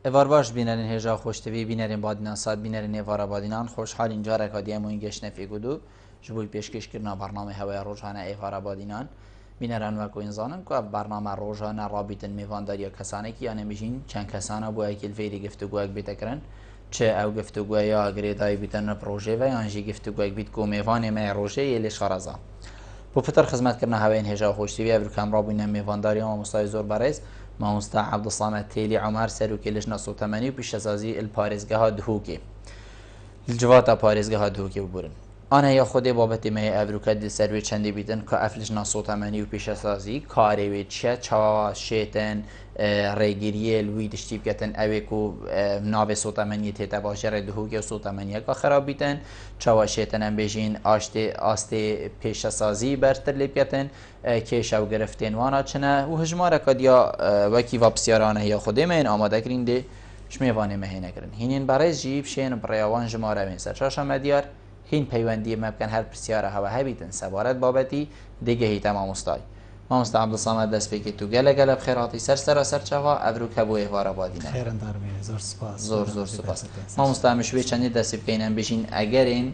اوار باش بینرین هجا خوشتوی بینرین بادینا ساد بینرین اوارا بادینان خوشحال اینجا رکادی همون گشت نفیگودو جبوی پیشکش کردنا برنامه هوای روزانه اوارا بادینان بینران وکو انسانن که برنامه روزانه رابطن میوانداری کسانی که یعنی میشین چند کسانا بو اکیل فیری گفتگوک بیتکرن چه او گفتگوی یا گریدای بیتن پروژه و یا جی گفتگوک بیت کو میوان ما روزه یلیش خرازا بو فتر خدمت کردنا هوای هجا خوشتوی ابر کامرا بودن میوانداری ما مستای زور برز ما مستع عبد الصمد تيلي عمر سروكي لجنة صوت 80 وبيشتازي الباريزگاه دهوكي الجواتا باريزگاه دهوكي ببورن انا يا خودي بابتي ما افروكا دي سروي چندي بيدن كا اف لجنة صوت 80 وبيشتازي كاري ويتشا چاوا شيتن ريگيريه الوي دشتيب كتن اويكو ناو صوت 80 تيتا باشر دهوكي صوت 80 کا خراب بيتن چاوا شيتن ام بيجين آسته پیشتازی برتر لبکتن که شو گرفتین وانا چنه و هجماره کدیا وکی وابسیارانه یا خوده من آماده کرین ده شمیوانه مهینه کرن هینین برای جیب شین بریوان جماره من سرچاشا مدیار هین پیوندی مبکن هر پرسیاره هوا هبیتن سوارت بابتی دیگه هی تمام استای ما مست عبد الصمد دست بکی تو گله بخیراتی سر چوا ابرو کبو احوار آبادینه خیرن دارمی زور سپاس زور سپاس ما مست مشوی چندی دست بکینم بشین اگر این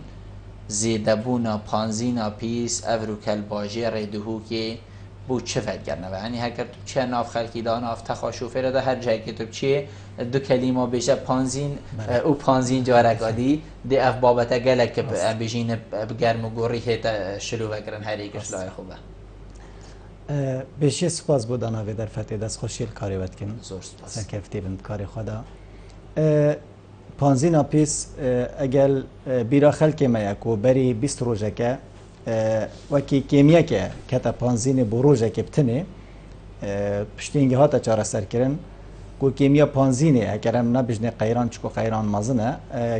زیدبونا پانزینا پیس افروکل باجی ریدهو که بو چه فکر کرنه و یعنی هر تو چه ناف خلکی دا ناف تخاشوفه ده هر جایی که تو چه دو کلمه بشه پانزین او پانزین جارکادی دی اف بابت گلک که بجین بگرم و گوری هیتا شروع کرن هر یکش لای خوبه بشه سپاس بودن و در فتح دست خوشیل کاری ود کن زور سپاس سرکفتی بند کاری خدا پانزینا پیس اگل بیرا خلک میکو بری 20 روزه که وکی کیمیا که کتا پانزین بو روزه که بتنه پشتینگی ها تا چاره سر کرن کو کیمیا پانزینه اگرم نبجنه قیران چکو قیران مازنه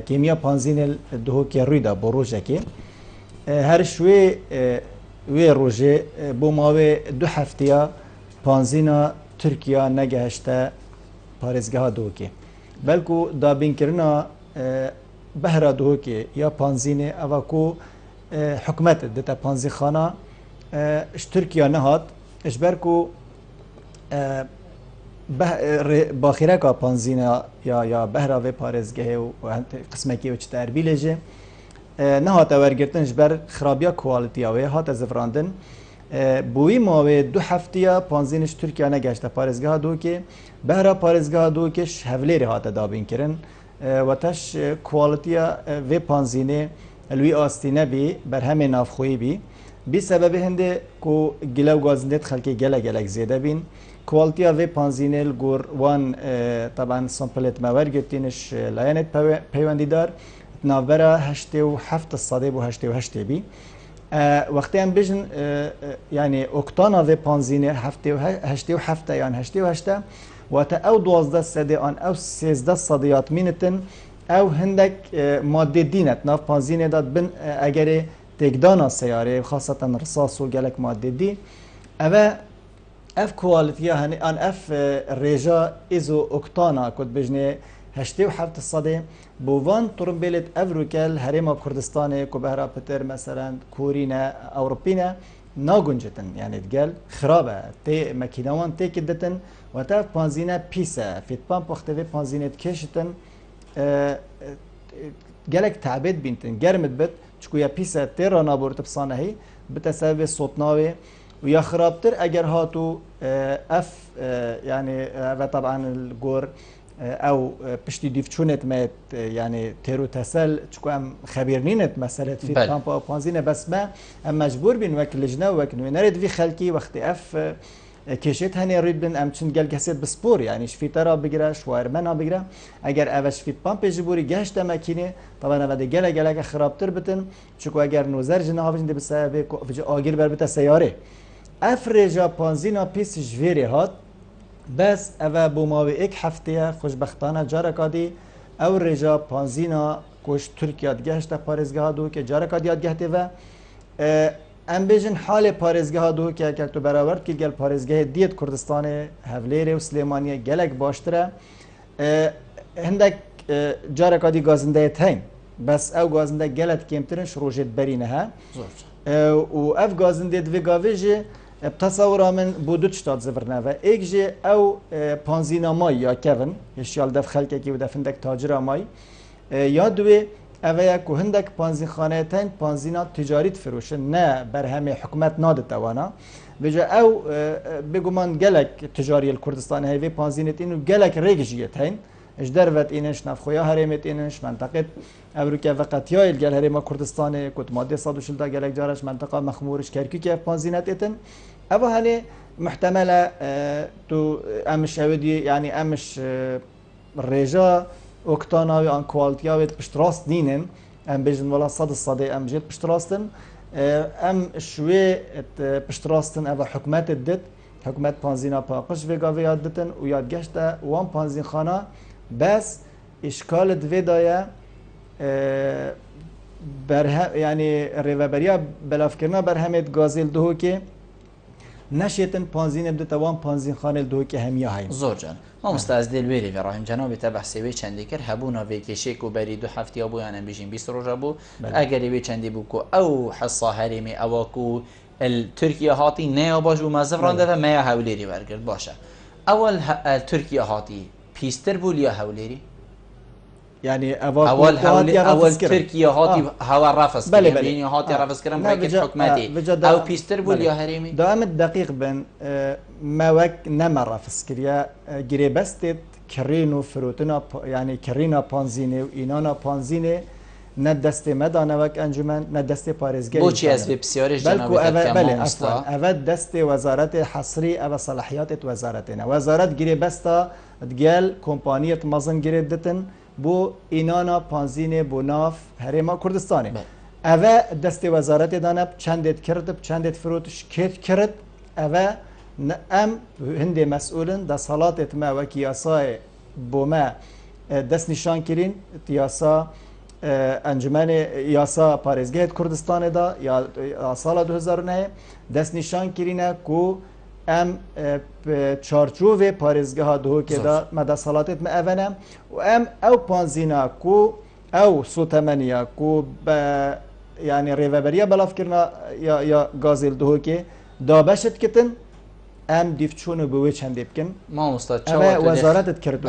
کیمیا پانزین دهو که روی دا بو روزه که هر شوی وی روزه بو ماوی 2 هفته پانزینا ترکیه نگهشته پارزگاه دو که بلکو دابین کرنا بهرا دو که یا پانزینه اوه کو حکمت دتا پانزی خانه اش ترکیه نهاد اش برکو باخیره که پانزینه یا بهرا و پارزگاه و قسمه که وچه تربیله جه نهات ورگرتنش بر خرابیا کوالیتی اوه هات زفراندن بوی ماوی 2 هفته پانزینش ترکیه نگشته پارزگاه دو که بهرا پارزگاه دو کش هفلیر هات دابین کرن و تش کوالیتی و پانزینه الوی آستینه بی بر همه نافخویی بی سبب هنده کو گلو گازندت خلکی گلک زیاده بین کوالیتی و پانزینه الگور وان طبعا سامپلت مور گرتینش لاینت پیوندی دار نابرا 87 صده بو 88 بی وقتی هم بجن یعنی اکتانا و پانزینه 87 یعنی 88 و تا او 12 صده آن او 13 صدیات مینتن او هندک ماده دینت ناف پانزینه داد بن اگر تگدانا سیاره خاصتا رصاص و گلک ماده دی او اف کوالیتی هنی آن اف ریجا ایزو اکتانا کد بجنه 87 صده بوان ترمبلت افروکل هرما کردستان کو بهرا پتر مثلا کورینه اوروپینه ناگنجتن یعنی دگل خرابه تی مکینوان تی کدتن و تا پانزینه پیسه فیت پامپ وقتی و پانزینه کشتن گلک تعبید بینتن گرمت بد چکو یا پیسه تیرا نابورت بسانه هی بتسبب صوتناوی و یا خرابتر اگر هاتو اف يعني طبعا الجور او پشتی دیفچونت مت يعني تيرو تسل چکو ام خبرنینت مسألة في بامبا پانزینه بس ما ام مجبور بین وکل لجنه وکل نرد في خلکی وقتی اف کشیت هنی رید بن ام چون گل کسید بسپور یعنی شفیترا بگیره شوارمنا بگیره اگر اوش فیت پامپ جبوری گشت مکینه طبعا اوه گله خرابتر بتن چکو اگر نوزر جنه هاوش دی بسبب فجا آگیر بر بتا سیاره افرجا پانزینا پیس جویری هات بس اوه بوماوی ایک هفته خوشبختانه جارکادی او رجا پانزینا کش ترکیه گشت پارزگاه دو که جارکادی یاد گهته و ام بیجن حال پارزگاه دو که اگر تو برآورد که گل پارزگاه دیت کردستان هولیر و سلیمانیه گلک باشتره هندک جارکادی گازنده تایم بس او گازنده گلت کمترین شروجت برینه ها و اف گازنده دوی گاویجه بتصور من بودو شتات زفرنا و ایک جه او پانزینا مای یا کون یشیال دف خلقه کی و دفندک تاجر مای یا دوی اوه که هندک پانزین خانه تن پانزینا تجاری فروشن نه بر همه حکومت ناده توانا بجا او بگمان گلک تجاری الکردستان هیوی پانزینت اینو گلک ریگجیت هین اش دروت اینش نفخویا هریمت اینش منطقه امریکا وقت یا الگل هریما کردستان کت ماده 140 دا گلک جارش منطقه مخمورش کرکی پانزینت ایتن اوه هنی محتمل تو امش اودی یعنی امش رجا اکتاناوی آن کوالتیاوی پشتراست دینن ام بجن ولا صد ام جد پشتراستن ام شوی پشتراستن اوه حکومت دد حکومت پانزینا پاقش ویگا ویاد دتن و یاد گشته وان پانزین خانه بس اشکال دوی دایه یعنی ریوبریا بلاف کرنا بر همت گازل دهو که نشیتن پانزین بدت وان پانزین خانه دهو که همیا هایم زور جان ما مستعد دل بیری و راهم جناب تبع سوی چندی کر هبونا وی کشیک و بری 2 هفته ابو یعنی بیشین 20 روز ابو اگر وی چندی بو کو او حصه هریمی او کو ترکیه هاتی نه باش و مزف رانده و ما حولیری برگرد باشه اول ترکیه هاتی پیستر بول یا حولیری يعني اول تركيا هاتي هوا رفس يعني هاتي رفس كرم راكت حكمتي او بيستر بول يا هريمي دائما دقيق بن ما وك نما رفس كريا جريبستت كرينو فروتنا يعني كرينا بانزيني وإنانا بانزيني ندست مدانه وك انجمن ندست پاريزگري بوچي از بسيارش جناب بله اصلا اول دست وزارت حصري او صلاحيات وزارتنا وزارت جريبستا دگل كومبانيت مازن گريدتن بو اینانا پانزین بو ناف هریما کردستانه اوه دست وزارت دانب چندت کرد چندت فروتش کرد اوه ام هند مسئولن دا صلاتت ما و کیاسای بو ما دست نشان کرین یاسا انجمن یاسا پارێزگەیەت کردستانê da ya sala 2009 dest nîşan kirîne ku em çarçovê parêzgeha dihokê da me desalatê me ev ne û em ew panzîna ku ew sotemeniya ku yani rêveberiya belavkirina ya gazêl dihokê da beşit kitin em dîvçûnû bi wê çendê bikin wezaretet kirdu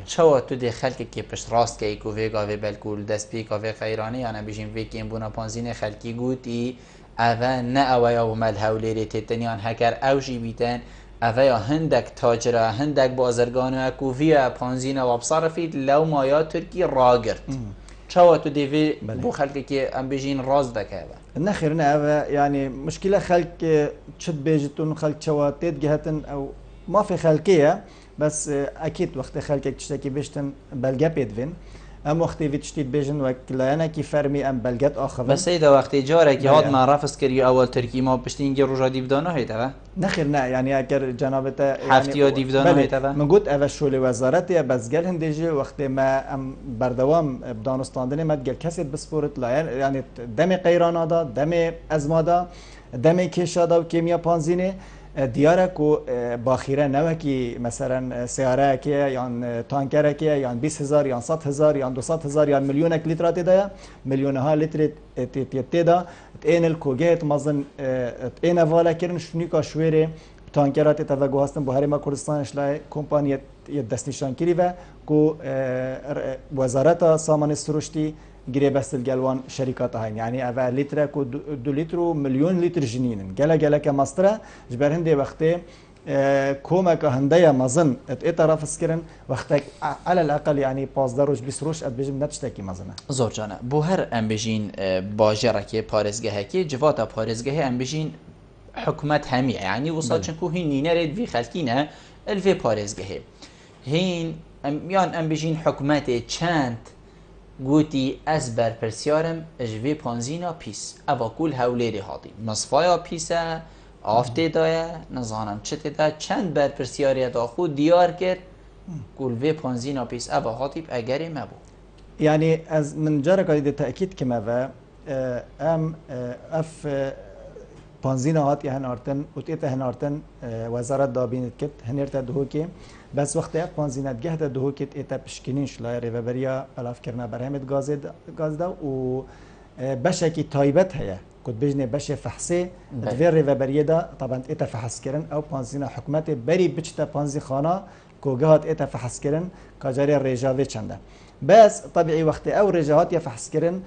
çawa tu dê xelkekê pişt rastkeyî ku vê gavê belkû li destpêka vê xeyranî yana bijîn vê kêm bûna panzînê xelkî gotî ev ne ew ya mel hewlêrê têteniyan heker ew jî bîten ev ya hindek tacira hindek bazirganoya ku vîya panzîna websarefît lewmaya Tirkî ragirt çawa tu dê vê bû xelkekê em bijîn raz deke نخير نعم يعني مشكلة خلق تشد بيجتون خلق شواتيت جهتن أو ما في خلقية بس أكيد وقت خلقك تشتكي بيجتن بلجا بيدفين أم وقت في تشتيت بيجن وكلا أنا كي فرمي أم بلجات آخر بس إذا وقت جارك يهاد مع رفس كري أول تركي ما بشتين جر رجع ديفدانه هيدا نخير نا يعني أكر جنابته حفتي يعني ديفدانه هيدا من قلت أول شغل وزارتي بس قال هندجي وقت ما أم بردوام بدانستاندني ما تقول كسر بسبورت لا يعني دم قيران هذا دم أزمادا دم كيشادا وكيميا بانزيني دیاره کو باخیره نوه کی مثلا سیاره کی یا تانکره کی یا 20000 یا 100000 یا 200000 یا میلیون لیترات ده میلیون ها لیتر تیدا این الکوگیت مازن این والا کرن شنیکا شویره تانکرات توجه هستن بحری ما کردستانش لای کمپانی دستنشان کری و کو وزارت سامان سروشتی گیره بستل گلوان شرکات هاین یعنی اول لیتر کو 2 لیتر و میلیون لیتر جنینن گله که ماستره جبر هنده وقتی کومک هنده مازن ات طرف اسکرن وقتی على الاقل يعني 15 روز 20 روز ات بجم نتشتکی مازنه زور جانه بو هر ام بجین باجرکی پارێزگەهە کی جواتا پارێزگەهە ام بجین حکومت همی يعني وصل چنكو هين نريد في خلقينا الفي پارێزگەهە هين يان ام بجین حکومت چند گوتی از بر پرسیارم اجوی پانزینا پیس اوا کل هولیری هاتی مصفایا پیسه آفته دایه نزانم چته دا چند بر پرسیاری دا خود دیار کرد کل وی پانزینا پیس اوا هاتیب اگری مبو يعني از من جارك هذا تأكيد كما و ام اف پانزینا هاتی هنارتن وتیت هنارتن وزارت دابینت کت هنرت دهوکی بس وقتی پانزینت گه دهوکت ایتا پشکنینش لای ریوبریا الاف کرنا برهمت گاز دا و بشکی تایبت هیا كنت بجني بشه فحصي دفير ريفابريه دا طبعا اتا فحص كرن او بانزينا حكومتي بري بچتا بانزي خانه كوجهات اتا فحص كرن كاجاري الرجاوي چنده بس طبيعي وقت او رجاهات يفحص كرن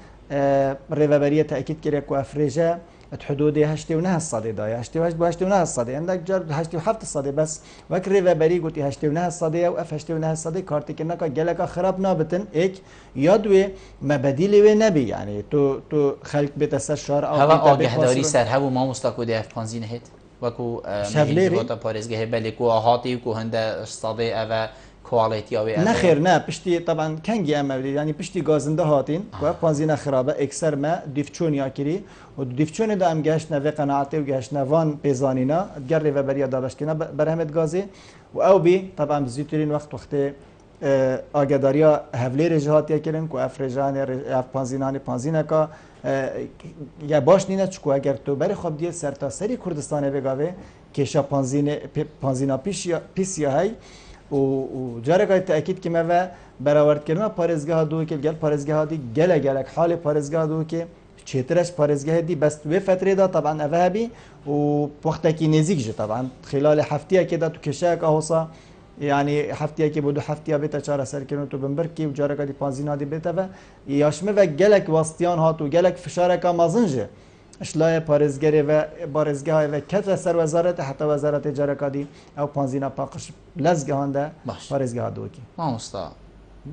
ريفابريه تاكيد كريا كو افريجا حدود 89 الصدي دا 89 الصدي عندك جار 87 الصدي بس وك ريفابري قلت 89 الصدي او اف 89 الصدي كارتي كنك جلك خراب نابتن اك يدوي ما بديل نبي يعني تو خلق بتسر شهر او هوا آگهداری سر هوا ما مستقو دی اف پانزین هت وکو شفليري پارێزگەهێ بەلێ کو هاتی و هەندە سادێ ئەvە كواليتي نخير نا بشتي طبعا كانجي امري يعني بشتي غازنده هاتين و بانزينا خرابه اكثر ما ديفچون ياكري و ديفچون دا ام گشنا و قناعتي و گشنا وان بيزانينا جري و بريا دابشكنا برهمت غازي و او بي طبعا بزيترين وقت آگهداریا هفلیر جهات یکلن کو افرجان اف پانزینا کا یا باش نینه چکو اگر تو بری خوب دیل سرتاسری کردستان بگاوه کشا پانزینا پیش یا هی و جارگاه تأکید که ما برآورد کردن پارێزگاه دو که گل پارێزگاه دی گلک حال پارێزگاه دو که چهترش پارێزگاه دی بس و فتره دا طبعا اوهبی و وقتی که نزدیک جه طبعا خلال هفته که دا تو کشا که هوسا يعني هفتيه كي بدو هفتيه بيتا چاره سر كنو تو بمبركي وجاركا دي بانزينا دي بيتا و ياشمه و گلك واستيان هات و گلك فشاركا مازنجه اشلاي پارزگري و بارزگاه و كتر سر وزارت حتى وزارت جاركا دي او بانزينا باقش لزگهانده پارزگاه دوكي ما مستا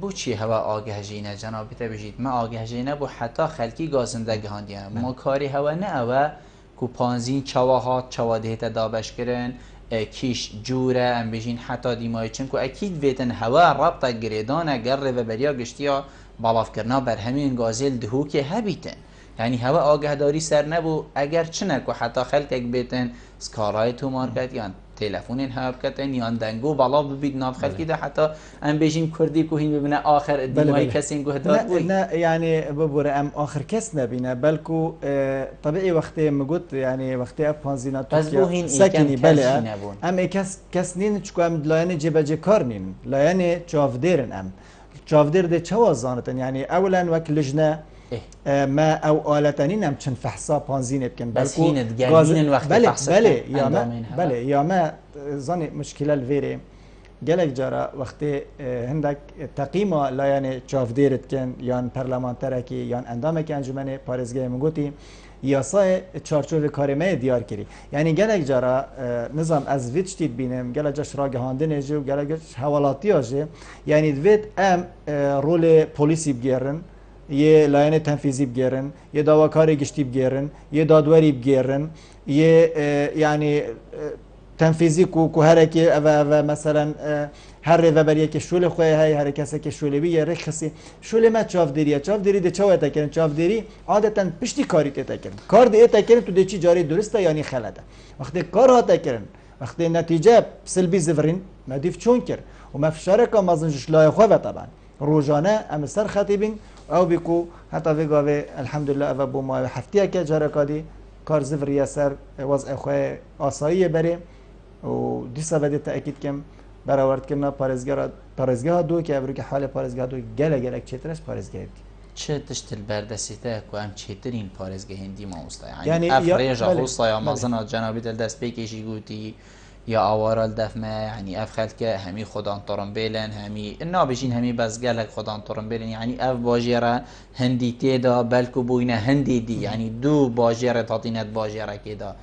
بو چی هوا آگهجینه جنابی تبجید ما آگهجینه بو حتی خلکی گازنده گهاندیم ما کاری هوا نه و کو پانزین چواهات چوادهت دابش کرن کیش جوره ام بجین حتی دیمای چن کو اکید ویتن هوا رابطه گریدانه گره و بریا گشتیا بالاف کرنا بر همین گازل دهو که هبیتن یعنی هوا آگهداری سر نبو اگر چنه کو حتی خلک بیتن سکارای تو مارکت یا تلفونین هاب کتن یا دنگو بالا ببید ناف خلکی ده حتی ام بجین کردی کو هین ببینه آخر دیمای کسی گهدار بوی نه يعني ببور ام آخر کس نبینه بلکو طبیعی وقتی مگوت يعني وقتی اپ پانزینا تو سکنی بله ام کس نین چکو ام لاین جبجه کار نین لاین چافدرن ام چافدر ده چه زانتن يعني اولا وک لجنه ما او آلتانين هم چن فحصا پانزين بكن بس هيند جالين وقت فحصا بله یا ما زاني مشكلة الفيري جالك جارا وقت هندك تقييم لا يعني چافديرت كن يان برلمانتركي يان اندامك انجمن پارزگاه مگوتي یاسای چارچوب کارمه دیار کری یعنی گلک جارا نظام از ویت شتید بینم گلک جاش را گهاندن جو گلک جاش حوالاتی آجه یعنی دوید ام رول پولیسی بگیرن یه لاین تنفیزی بگیرن یه داواکاری گشتی بگیرن یه دادوری بگیرن یه یعنی تنفیزی کو هرکی و مثلا هر رهبری که شول خواه های هر کسی که شول بیه رخصی شول ما چافدریه چافدری ده چاو تکرن چافدری عادتا پشتی کاری تکرن کار ده تکرن تو ده چی جاری درسته یعنی خلده وقتی کار ها تکرن وقتی نتیجه سلبی زفرین ما دیف چون کر و ما فشارک مازنجش لای خواه طبعا روزانه ام سر خطیبین او بيكو حتى في قاوي الحمد لله ابو ما هفتيه كه جاركادي كار زفر ياسر وضع اخوه آسایی بره و دیسا بده تاکید کم برآورد کردن پارێزگاه دو که ابرو که حال پارێزگاه دو گلک چترش پارێزگاه چه تشت البردسته کو ام چترین پارێزگاه هندی ما است يعني افريج خصوصا يا مازن جنابي دست بيكيشي قوتي یا آوارال دفمه يعني اف خلک همی خودان ترم بیلن همی نابجین همی بس گلک خودان ترم بیلن يعني اف باجیره هندی تیدا بلکو بوینه هندی دی يعني دو باجیره تاتینت باجیره که دا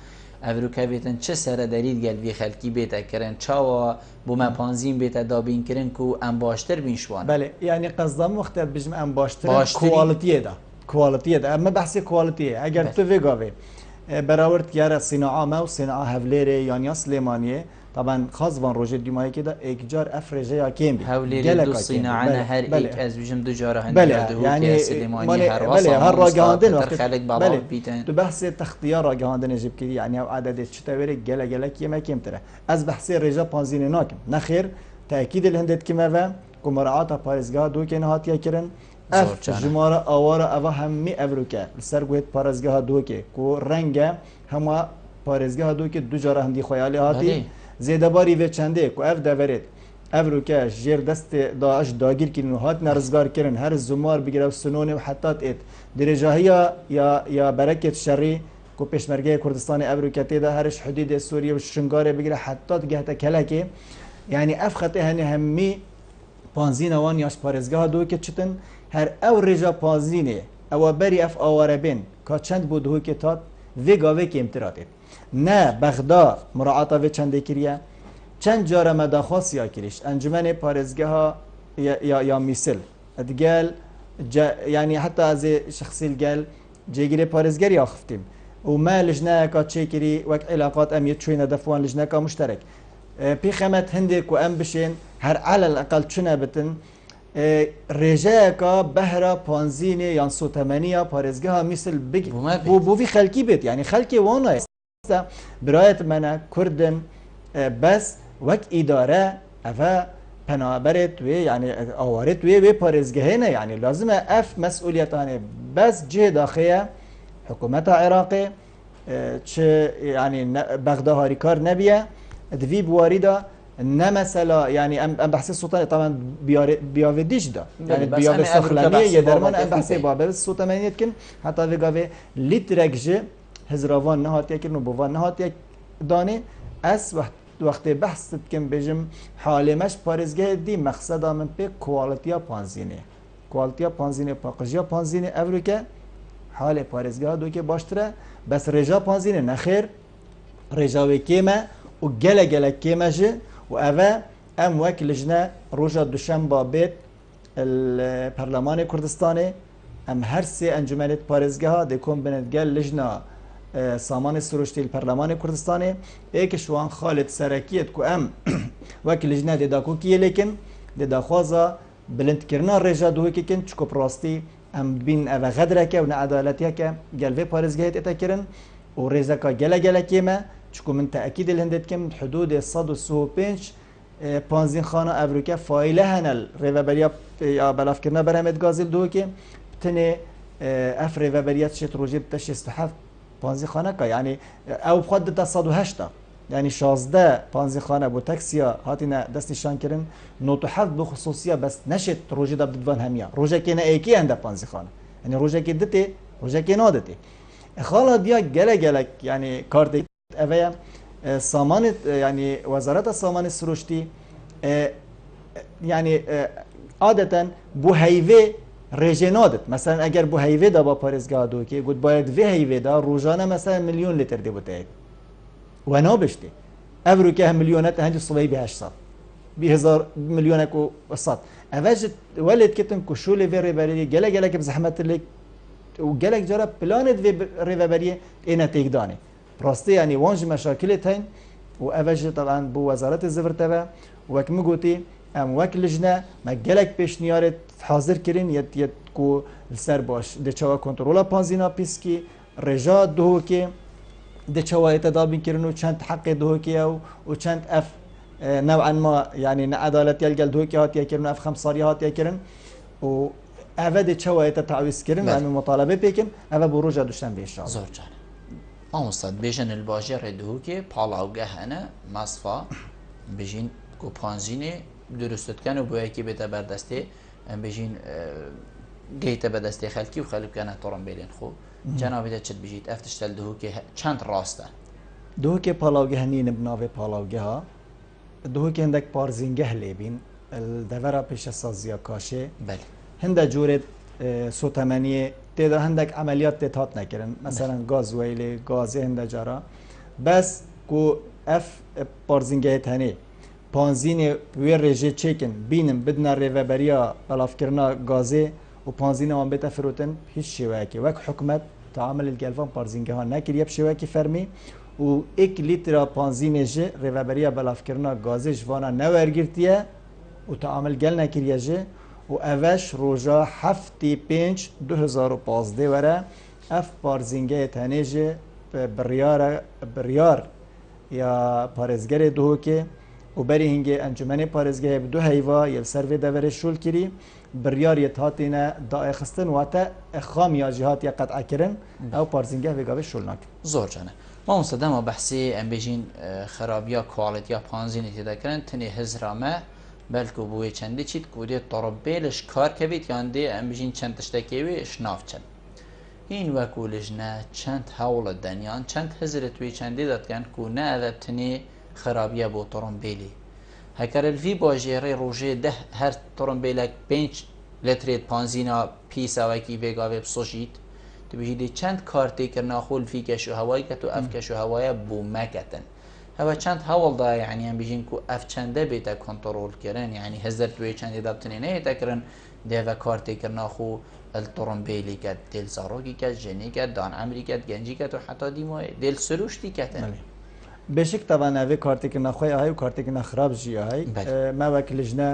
افرو کویتن چه سر دلیل گل وی خلکی بیتا کرن چاوا بو ما پانزین بیتا دابین کرن کو ام باشتر بین شوان بله يعني قصدم مختلف بجم ام باشتر كواليتي دا اما بحث كواليتي اگر تو وگاوی برآورد کردن صناعه ما و صناعه هفليري يعني سليمانيه طبعا خاص وان روجه دیمایی که دا اکجار افرجه یا کیم بی هفليري دو صناعه هر ایک از وجم دو جاره هندی يعني سليماني هر وصل هر راگهاندن وقت خلق بالا بیتن تو بحث تختیار راگهاندن جب کردی يعني او عدد چطوری گله کیم کیم تره از بحث رجا پانزین ناکم نخیر تاکید الهندت کیما و کمرعات پارێزگاه دو که نهاتیا کرن اف جماره آواره اوا همی افروکه سر گویت پارێزگاه دو که کو رنگ هما پارێزگاه دو که دو جاره هندی خیالی هاتی زیده باری و چنده کو اف دورید افروکه جیر دست داعش داگیر کردن و هات نرزگار کردن هر زمار بگیره و سنونه و حتی ات درجه یا برکت شری کو پشمرگه کردستان ابروکتی ده هرش حدود سوریه و شنگاره بگیره حتی گهت کلکه یعنی اف خطه هنی همی پانزین وان یاش پارزگاه دو که چتن هر او رجا پانزینه او بری اف آواره بین که چند بود هو که تات وی گاوه که امتراته نه بغدا مراعاتا وی چنده کریه چند جاره مداخواست یا کریش انجمن پارزگاه یا میسل ادگل یعنی حتی از شخصی الگل جيجري بارزگری آخفتیم و ما لجنه کا چیکری وقت علاقات امیت چوینه دفوان لجنه کا مشترک پی خمت هندك و ام بشين هر على الاقل چونه بتن رجاء کا بهرا پانزینه یا سوتمنیه پارزگاه مثل بگی بو في خلکی بيت يعني خلکی وانا برایت منه کردن بس وقت اداره افا پنابرت و يعني آوارت و پارزگاهینه يعني لازمه اف مسئولیتانه بس جه داخله حکومت عراقی چه يعني بغداد هاری کار نبیه دوی بواريدا نه مثلا يعني ام بحث السلطان طبعا بياوديش دا يعني بياود سخلانيه يدرمان ام بحث باب السلطان يمكن حتى وگاوه لیترکجه هزراوان نهات یکن و بوان نهات یک دانه اس وقت بحث کم بجم حالمش پارزگاه دی مقصد من به کوالتیا پانزینه پاقجیا پانزینه اوروکه حال پارزگاه دو که باشتره بس رجا پانزینه نخیر رجاوی کیمه و گله کیمه جه و اوه ام وک لجنه روژا دوشنبه بیت الپرلمان کردستانه ام هر سه انجمنت پارزگاه دکون بند گل لجنه سامان سروشتی الپرلمان کردستانه ایک شوان خالد سرکیت کو ام وک لجنه دیداکو کیه لیکن دیداخوازا بلند کرنا رجا دوه که کن چکو پراستی ام بین اوه غدره که و نعدالتیه که گلوه پارزگاهیت اتا کرن و رجا که گله کیمه چکو من تأکید الهندت کم حدود 135 پانزین خانه اوروکه فایله هنل ریوبریا یا بلاف کرنا برهمت گازل دوه که تنه اف ریوبریات شت روژه بتا 67 پانزین خانه که یعنی او بخواد تا 108 يعني 16 پانزین خانه بو تاکسیا هاتینا دستشان کرن نوتو حفظ بخصوصيه بس نشت روجه دب ددوان هميا روجه كينا ايكي عند پانزین خانه يعني روجه كي دتي روجه كي نادتي خاله ديا گلك يعني كارت اويا سامان يعني وزارت سامان سروشتي يعني عادتا بو هيوي رژنادت مثلا اگر بو هیوی دا با پارزگاه دو که گود باید وی هیوی دا روزانه مثلا 1,000,000 لیتر دی بوده و نابشته افرو که هم میلیونات هنج صبحی به 800 1000 میلیون کو وسط اواج ولد کتن کو شول وی ریبری گله که زحمت لک و گله جرا پلانت وی ریبری اینا تیگدانه راستی یعنی وانج مشاکل تین و اواج طبعا بو وزارت الزفرتبه و کمی گوتی ام وک لجنه ما گلک پیشنیارت حاضر کرین یت کو سر باش د چوا کنترل پانزینا پیسکی رجا دو که د چوا اتدابین کرنو چند حق دو که و چند اف نوعا ما يعني عدالت يلقى دو که هات يكرن اف خمساری هات يكرن و اوه د چوا تعویض کرن و مطالبه بکن اوه بروجا دوشن به ان زور جان استاد بیژن الباجر دو که پالاوگه هنه مصفا بیژن کو پانزینه درست کن و باید که بده بردسته بیژن گیت بدسته خلکی و خلک کنه تورم بیلین خو جنابی ده چت بیجید افتشتل دو که چند راسته دو که پالاوگه هنی نبناوه پالاوگه ها دو که هندک پارزینگه لیبین الدورا پیش سازیا کاشه بله هنده جورت سوتمنیه تیدا هندک عملیات تهات نکردن مثلا گاز ویلی گاز هنده جارا بس کو اف پارزینگه تنی پانزین وی رژه چکن بینم بدن ریوبریا بلاف کرنا گازه و پانزین آن بیت فروتن هیچ شوکی وک حکمت تعامل الگلفان پارزینگه ها نکریب شوکی فرمی و 1 لیتر پانزین جه ریوبریا بلاف کرنا گازه جوانا نورگیرتیه و تعامل گل نکریه جه و اوش روژا 7/5/2015 وره اف پارزینگه تنه جه بریار یا پارزگر دو که و بری هنگه انجمن پارزگاه دو هیوا یل سروی دوره شول کری بریار یتاتینا دای خستن و تا اخام یا جهات یا قطع کرن او پارزینگاه وگاوه شول ناک زور جانه ما مصدم بحثی ام بیجین خرابیا کوالیتیا پانزینی تیدا کرن تنی هزرامه بلکه بوی چندی چیت کودی طربیلش کار کوید یعنی ام بیجین چند تشتکیوی شناف چند این وەکو لژنە چەند هەوڵت دەنیان چەند حزرت توی چەندی دەتکەن و نەدەبتنێ خراپیە بۆ تۆڕمبیلی هەکەرەلڤی باژێڕێ ڕۆژێ ده هەر تۆڕمبیلێک 5 لترێت پانزینا پیساوەکی بێگاوێ بسۆژیت توبژیدی چەند کارتێکردنا خۆلفی کەش و هەوای کەت و ئەف کەش و هەوایە بۆ مەکەتن هەوە چەند هەوڵدا یعنیان بژین و ئەف چەندە بێتە کۆنتڕۆلکردن یعنی هەزر توێ چەندی دەبتنێ نەیەتەکردن دێڤە کارتێکردنا خۆ التۆڕمبیلی کەت دێل زارۆکی کەت ژێنی کەت دان ئەمری کەت گەنجی کەت و حتا دیمۆ دێل سروشتی کەتن بێشک تاوان ئەوێ کارتێکردنا خۆی ئاهای و کارتێکردنا خراپ ژی ئاهای ماوەک لژنە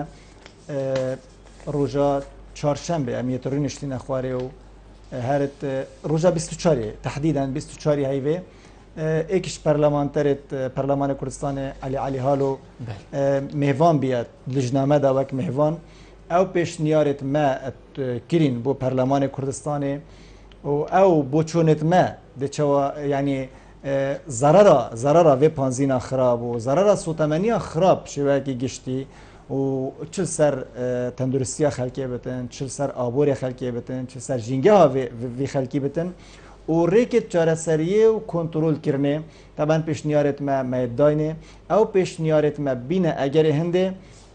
ڕۆژە چهارشەمبێ ئەمیەتڕی نیشتینە خوارێ و هەرت ڕۆژە 24 تحدیداً 24 هەیڤێ ئێکیش پەرلەمانتەرێت پەرلەمانە کوردستانی علی هاڵۆ میێڤان بیات لژنامەدا وەک میێڤان ئەو پێشنیارێت مە کرین بۆ پەرلەمانی کوردستانی و ئەو بۆ چۆنێت مە دەچەوە ینی زەرەرە vê panzîna xirab û zerera sotemeniya xirab şêwekî giştî û çil ser tenduristiya xelkê bitin, çil ser aborê xelkê bitin, çil ser jîngeha vê xelkî bitin û rêkê çareseriyê û kontrolkirinê teban pêşniyarêt me meydayînê ew pêşniyarêt me bîne egerê hindê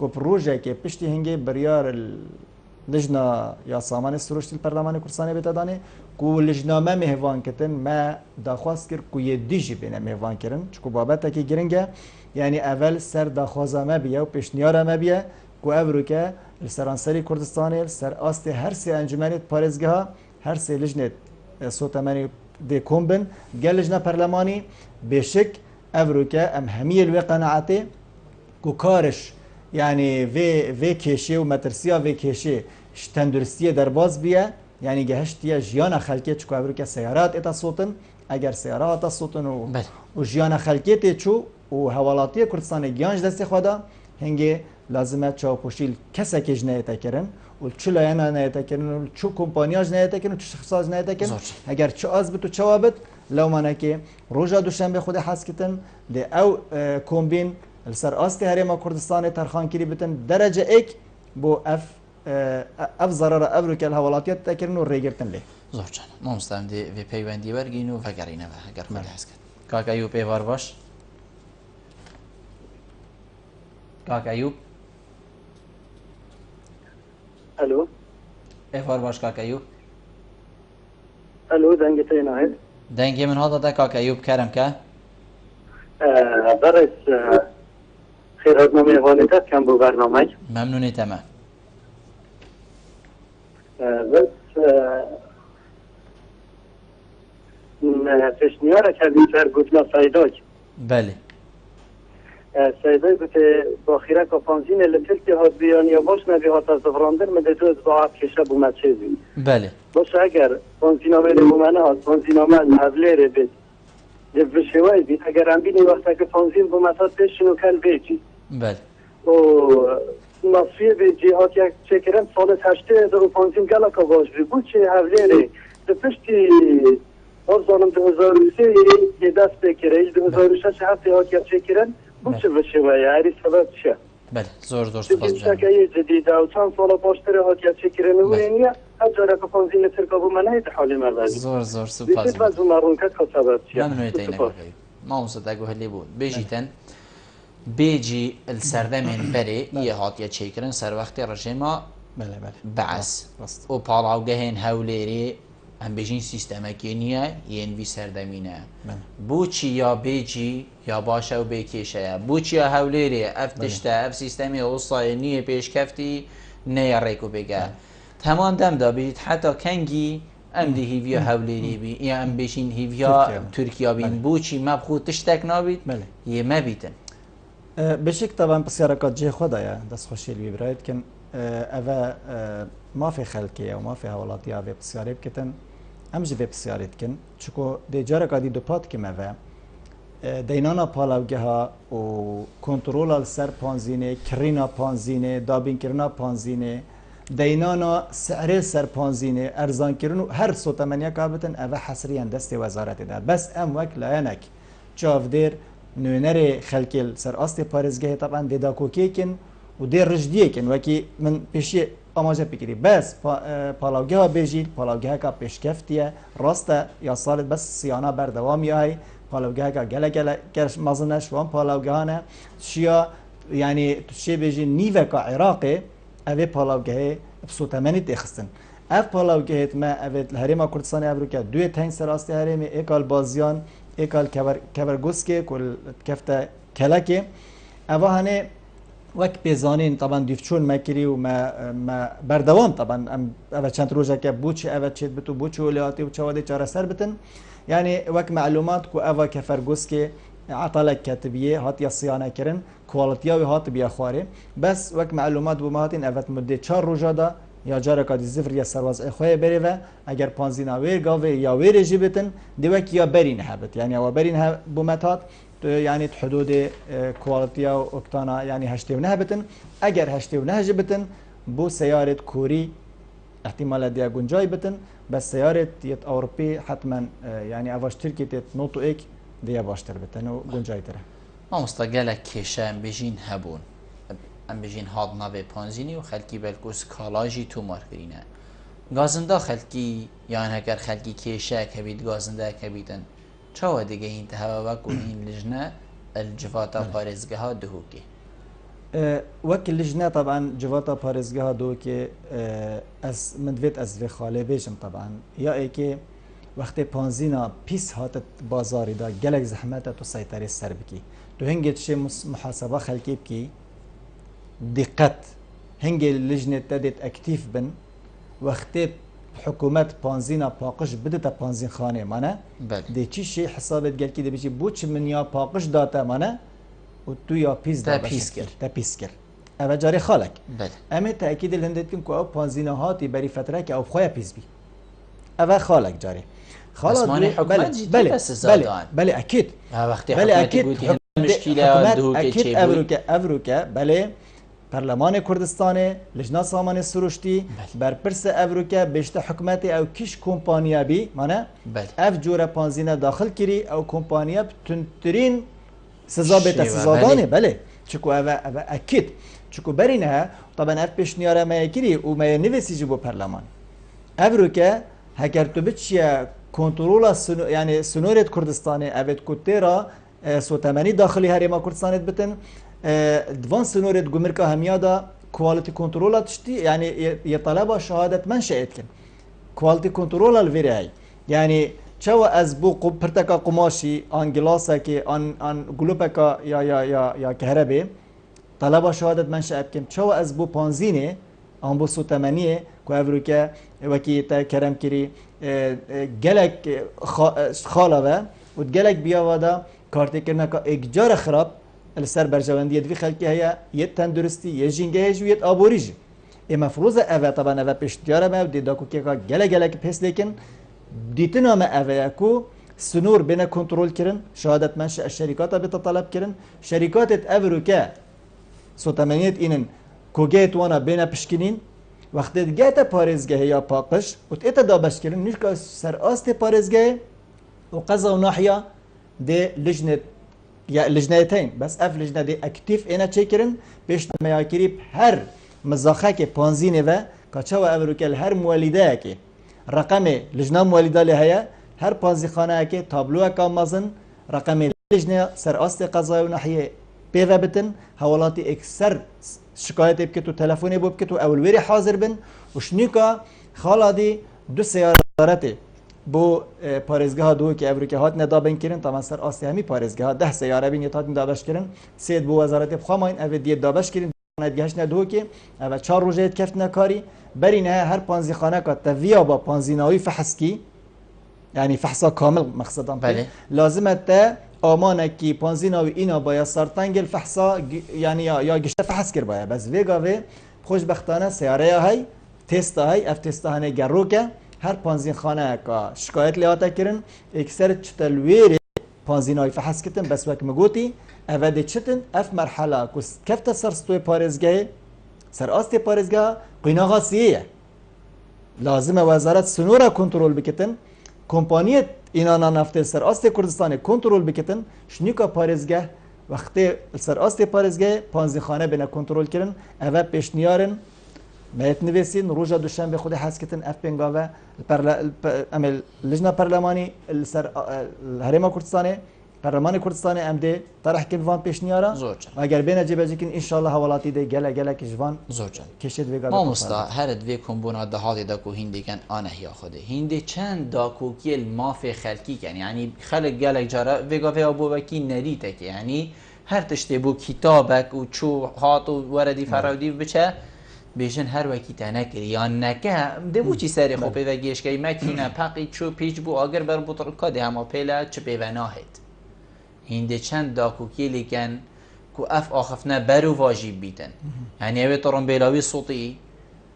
ku projekê piştî hingê biryar lijna ya samanê siruştî Perlemanê Kurdistanê bête danê ku lijname mêhvankirin me daxwaz kir ku yê dî jî bêne mêhvankirin çiku babetekî giring e yanî evel ser daxwaza me biye û pêşniyara me biye ku ev rûke li seranserî Kurdistanê li ser astê her sê encûmenê parêzgeha her sê lijnê sotemenê dê kom bin gel lijna perlemanî bêşik ev rûke em hemiyê li wê qenaetê ku kariş yani vê kêşê û metirsiya vê kêşê ji tenduristiyê derbas biye yani geheştiye jiyana xelkê çiku ev rûke seyarat êta sotin eger seyara hata sotin û jiyana xelkê tê çû û hewalatiyê Kurdistanê giyan ji destê xwe da hingê lazim e çavpûşî kesekê ji neyê tekirin û çi layena neyê tekirin û çi kompanya ji neyê tekirin û çi şixsa ji neyê tekirin eger çi az bit û çawa bit lewmanekê roja duşembe xwedê hez kitin dê ew kombîn li ser astê herêma Kurdistanê terxankirî bitin derece ek بۆ ئەف زەرەرە ئەڤروکە لە هەوڵاتیت تەکردن و ڕێگرتن لێ زۆر چەند مامۆستام دێ وێ پەیوەندی وەرگین و ڤەگەڕینەوە هەگەر خۆی حەز کرد کاک ئەیوب پێوار باش کاک ئەیوب ئەلۆ پێوار باش کاک ئەیوب ئەلۆ دەنگت تێ ناهێت دەنگی من هەڵدەدا کاک ئەیوب کارم کە بەڕێز خێرهاتنامە میێڤانێتە بکەم بۆ بەرنامەی مەمنونی تەمە بس پێشنیارێکە بیتر گوتنە سەیداک بەێ سەیدای گوتێ با خیرەکە پانزینە لە تلکی هات بیان یا باش نەبی هاتە زڤڕاندن مدە دوز باعات کێشە بوومە چێزی بەێ باش ئەگەر پانزینامێ بوومەنە هات پانزینامە هەولێرێ بێت بشێوای بیت ئەگەر ئەم بینی وەختەکە پانزین بوومەتا پێشن و کەل بێجی بەێ نصفیه به جهات یک چکرم سال 2015 گلکا باش بود چه هولێرێ ده پشتی ارزانم 2003 یه دست بکره 2006 هفته هات یک چکرم بود چه بشه و یاری سبب چه بله زور سپاس شکایه جدیده و چند سال باشتر هات یک چکرم و اینیه هر که پانزین ترکا بو من هیت حالی مردازی زور سپاس بس مرون کت که سبب چه من نویت اینه ما مصدقه هلی بود بیجیتن بێجی سەردەمێن بەرێ یە هاتیە چێکردن سەروەختی ڕژێما بەعس و پاڵاوگەهێن هەولێرێ ئەم بێژین سیستەمەکێ نییە یەنوی سەردەمینە بۆچی یا بێجی یا باشە و بێکێشەیە بۆچی یا هەولێرێ ئەف تشتە ئەف سیستەمی ئۆسایە نییە پێشکەفتی نەیە ڕێک و بێگە هەمان دەمدا بێت حتا کەنگی ئەم دی هیڤە هەولێری بی یا ئەم بێژین هیڤیا تورکیا بین بۆچی مەبخۆ تشتێک نابیت یە مەبیتن بشک طبعا پرسیارەکە جێ خۆدایە دەستخۆشی بیبرایت کن ئەvە مافی خەلکیە و مافی هەوڵاتیا بێ پرسیارێ بکەن ئەم ji vê pirsiyarê dikin çiko dê careka dî dupat kim ev e deynana palavgeha û kontrola li ser panzînê kirîna panzînê dabînkirina panzînê deynana serê ser panzînê erzankirin û her sotemeniya bitin ev hesriyen destê wezaretê de bes em wek layenek çavdêr نوێنەرێ خەلکێل سەر ئاستێ پارێزگەهێ تەبان دێداکۆکێکن و دێ ڕژدیەکن وەکی من پێشیە آماجه بگیری بس پالاوگه ها بجید پالاوگه ها پیشکفتیه راسته یا سالت بس سیانا بردوام یای پالاوگه ها گله گله گرش مزنش وان پالاوگه ها نه شیا یعنی تشی بجی نیوه که عراقه اوه پالاوگه بسوتمنی تخستن اف پالاوگه ما اوه الهرم کردستان افریقا دوی تنگ سراستی هرم ایکال بازیان ایکال کبرگوسکه کل کفته کلکه اوه هنه وقت بزانین طبعا دیفچون مکری و ما بردوام طبعا اوه چند روزه که بوچه اوه چید بتو بوچه ولیاتی و چواده چاره سر بتن يعني وك معلومات كو افا كفرغوسكي عطلك كاتبيه هات يا صيانه كرن كواليتيا هات بيا خواري بس وك معلومات بو ماتين افت مده 4 روزادا یا جارکا دی زفر یا سرواز اخوی بری و اگر پانزینا ویر گاوه یا ویر جیبتن دیوک یا برین هبت یعنی او برین بومتات يعني حدود كواليتيا واكتانا يعني هشتي ونهبتن اگر هشتي ونهجبتن بو سيارة كوري احتمال دي جنجاي بتن بس سيارة يت اوروبي حتما يعني افاش تركي تت نوتو ايك دي باشتر بتن و جنجاي تره ما مستقلك كيشا ام بيجين هبون ام بيجين هادنا به پانزيني و خلقي بلكوس كالاجي تو ماركرينه غازندا خلقي يعني اگر خلقي كيشا كبيد غازندا كبيدن چاوا دیگه این تهوه و این لجنه الجواتا پارزگاه دهوکی وكل لجنه طبعا جواتا بارزگاه دوكي از مدويت از في خاله بيجم طبعا يا ايكي وقت پانزينا بيس هاتت بازاري دا گلك زحمته تو سيطري سر بكي تو هنگي تشي محاسبه خلقي بكي دقت هنگي لجنه تدت اكتيف بن وقت حکومت پانزینا پاقش بده تا پانزین خانه مانه دی چی شی حسابت گل کی دی بچی بوچ من یا پاقش داته مانه و تو یا پیز دا پیس کر اوه جاری خالک اما تاکید الهندت کن که او پانزینا هاتی بری فتره که او خواه پیز بی اوه خالک جاری خالک بله اکید وقتی حکومتی گوتی هم مشکله دهو که چه بود افروکه بله پارلمان کردستان لجنه سامان سروشتی بر پرس افروکه بیشتر حکومت او کش کمپانیا بی مانه اف جوره پانزینه داخل کری او کمپانیا تنترین سزا بیت سزادانه بله چکو او اکید چکو برینه طبعا اف پیشنیاره ما کری و ما نویسی جبو پارلمان افروکه هکر تو بچیه کنترول یعنی سنورت کردستان اوید کتیرا سوتمنی داخلی هریما کردستانت بتن دوان سنورت گمرکا همیادا كواليتي كنترول تشتي يعني يطلب شهادة منشأ كن كواليتي كنترول الفيري يعني شو از بو برتكا قماشي ان جلاسا كي ان جلوبكا يا كهرباء طلب شهادة منشأ كن شو از بو بنزينه ان بو 180 كو افروكا وكي تا كرم كري جلك خالوه وتجلك بياوادا كارتي كرنكا اجار خراب السر برجواندی دوی خلقی هیا یه تندرستی یه جنگهش و یه آبوریج اما فروز اوه طبعا اوه پشتیاره ما دیدا کو که گله گله که پس لیکن دیتنا ما اوه کو سنور بین کنترل کردن شهادت منشأ الشركات بتطلب کردن شركات افرو که سوتمنیت اینن کوگیت وانا بین پشکنین وقتی گیت پارزگاه یا پاقش و تیت دابش کردن نیش سر آست پارزگاه و قضا و ناحیه ده لجنه یا لجنتين بس اف لجنه دي اكتيف انا تشكرن بيش مياكري هر مزاخه که پانزینه و کاچاو امریکا هر مولده که رقم لجنه مولده له هيا هر پانزیخانه که تابلو کامازن رقم لجنه سر است قضای و ناحیه پیو بتن حوالات اکثر شکایت بکتو تلفنی بکتو اولوری حاضر بن وشنیکا خالادی دو سیارات بو پارزگاه دو که افریقا هات ندابن کردن تا مثلا آسیا همی پارزگاه 10 سیاره بین یات دابش کردن سید بو وزارت بخوامین او دی دابش کردن ندگهش ندو که او 4 روزه کفت نکاری برینه هر پانزی خانه کا تویا با پانزیناوی فحص کی یعنی فحصا کامل مقصدم بله لازمه تا آمانه کی پانزیناوی اینا باید سرطنگل فحصا یعنی یا گشت فحص کر باید بس ویگا و خوشبختانه سیاره های تست های اف تست هنه گروکه هر پانزین خانه که شکایت لیاتا کرن اکثر چتلویر پانزینای فحص کتن بس وقت مگوتی اوه چتن اف مرحله کس کفت سرستوی پارزگاه سر آست پارزگاه قیناغا سیه لازم وزارت سنورا کنترول بکتن کمپانیت اینانا نفت سر آست کردستان کنترول بکتن شنیکا پارزگاه وقتی سر آست پارزگاه پانزین خانه بنا کنترول کرن اوه پیشنیارن مهت نویسین روزا دوشنبه خود حس کتن اف بنگاوه امل لجنه پارلمانی سر الهرم کردستانه پارلمان کردستان امده طرح کن وان پیشنیارا و اگر بین جبهه کن ان شاء الله حوالاتی ده گله کشوان زوجان کشید وگا ما مستا هر دوی کمبونا دهاتی دا کو هندی کن آنه یا خوده هندی چند دا کوکیل مافی خلکی کن یعنی خلق گله جارا وگا ابو وکی نریته که یعنی هر تشتی بو کتابک و چو هات و وردی فرودی بچه بیشن هر وکی تنکری یا نکه دبو چی سری خوبه و گیش که مکینه پاقی چو پیچ بو آگر بر بطر کده همه پیله چه پیوناهد هنده چند داکوکی لیکن که اف آخفنا برو واجب بیتن یعنی اوه ترنبیلاوی صوتی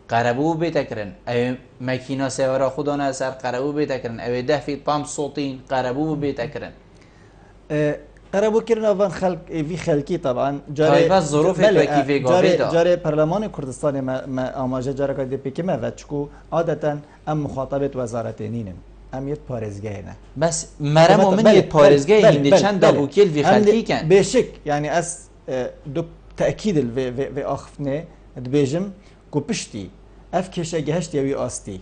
قربو بیتکرن اوه مکینا سوارا خدا نظر قربو بیتکرن اوه ده فی طام صوتین قربو بیتکرن قربو کردن وان خلق وی خلکی طبعا جاره ظروف وکی وی گاویدا جاره پارلمان کردستان ما آماجه جاره که دی پیکی ما وچکو عادتا ام مخاطبت وزارت نینن امیت پارزگاه نه بس مرم من یه پارزگاه هنده چند دابوکیل وی خلکی کن بشک یعنی از دو تأکید وی آخفنه دبیجم کو پشتی اف کشه گهشت یوی آستی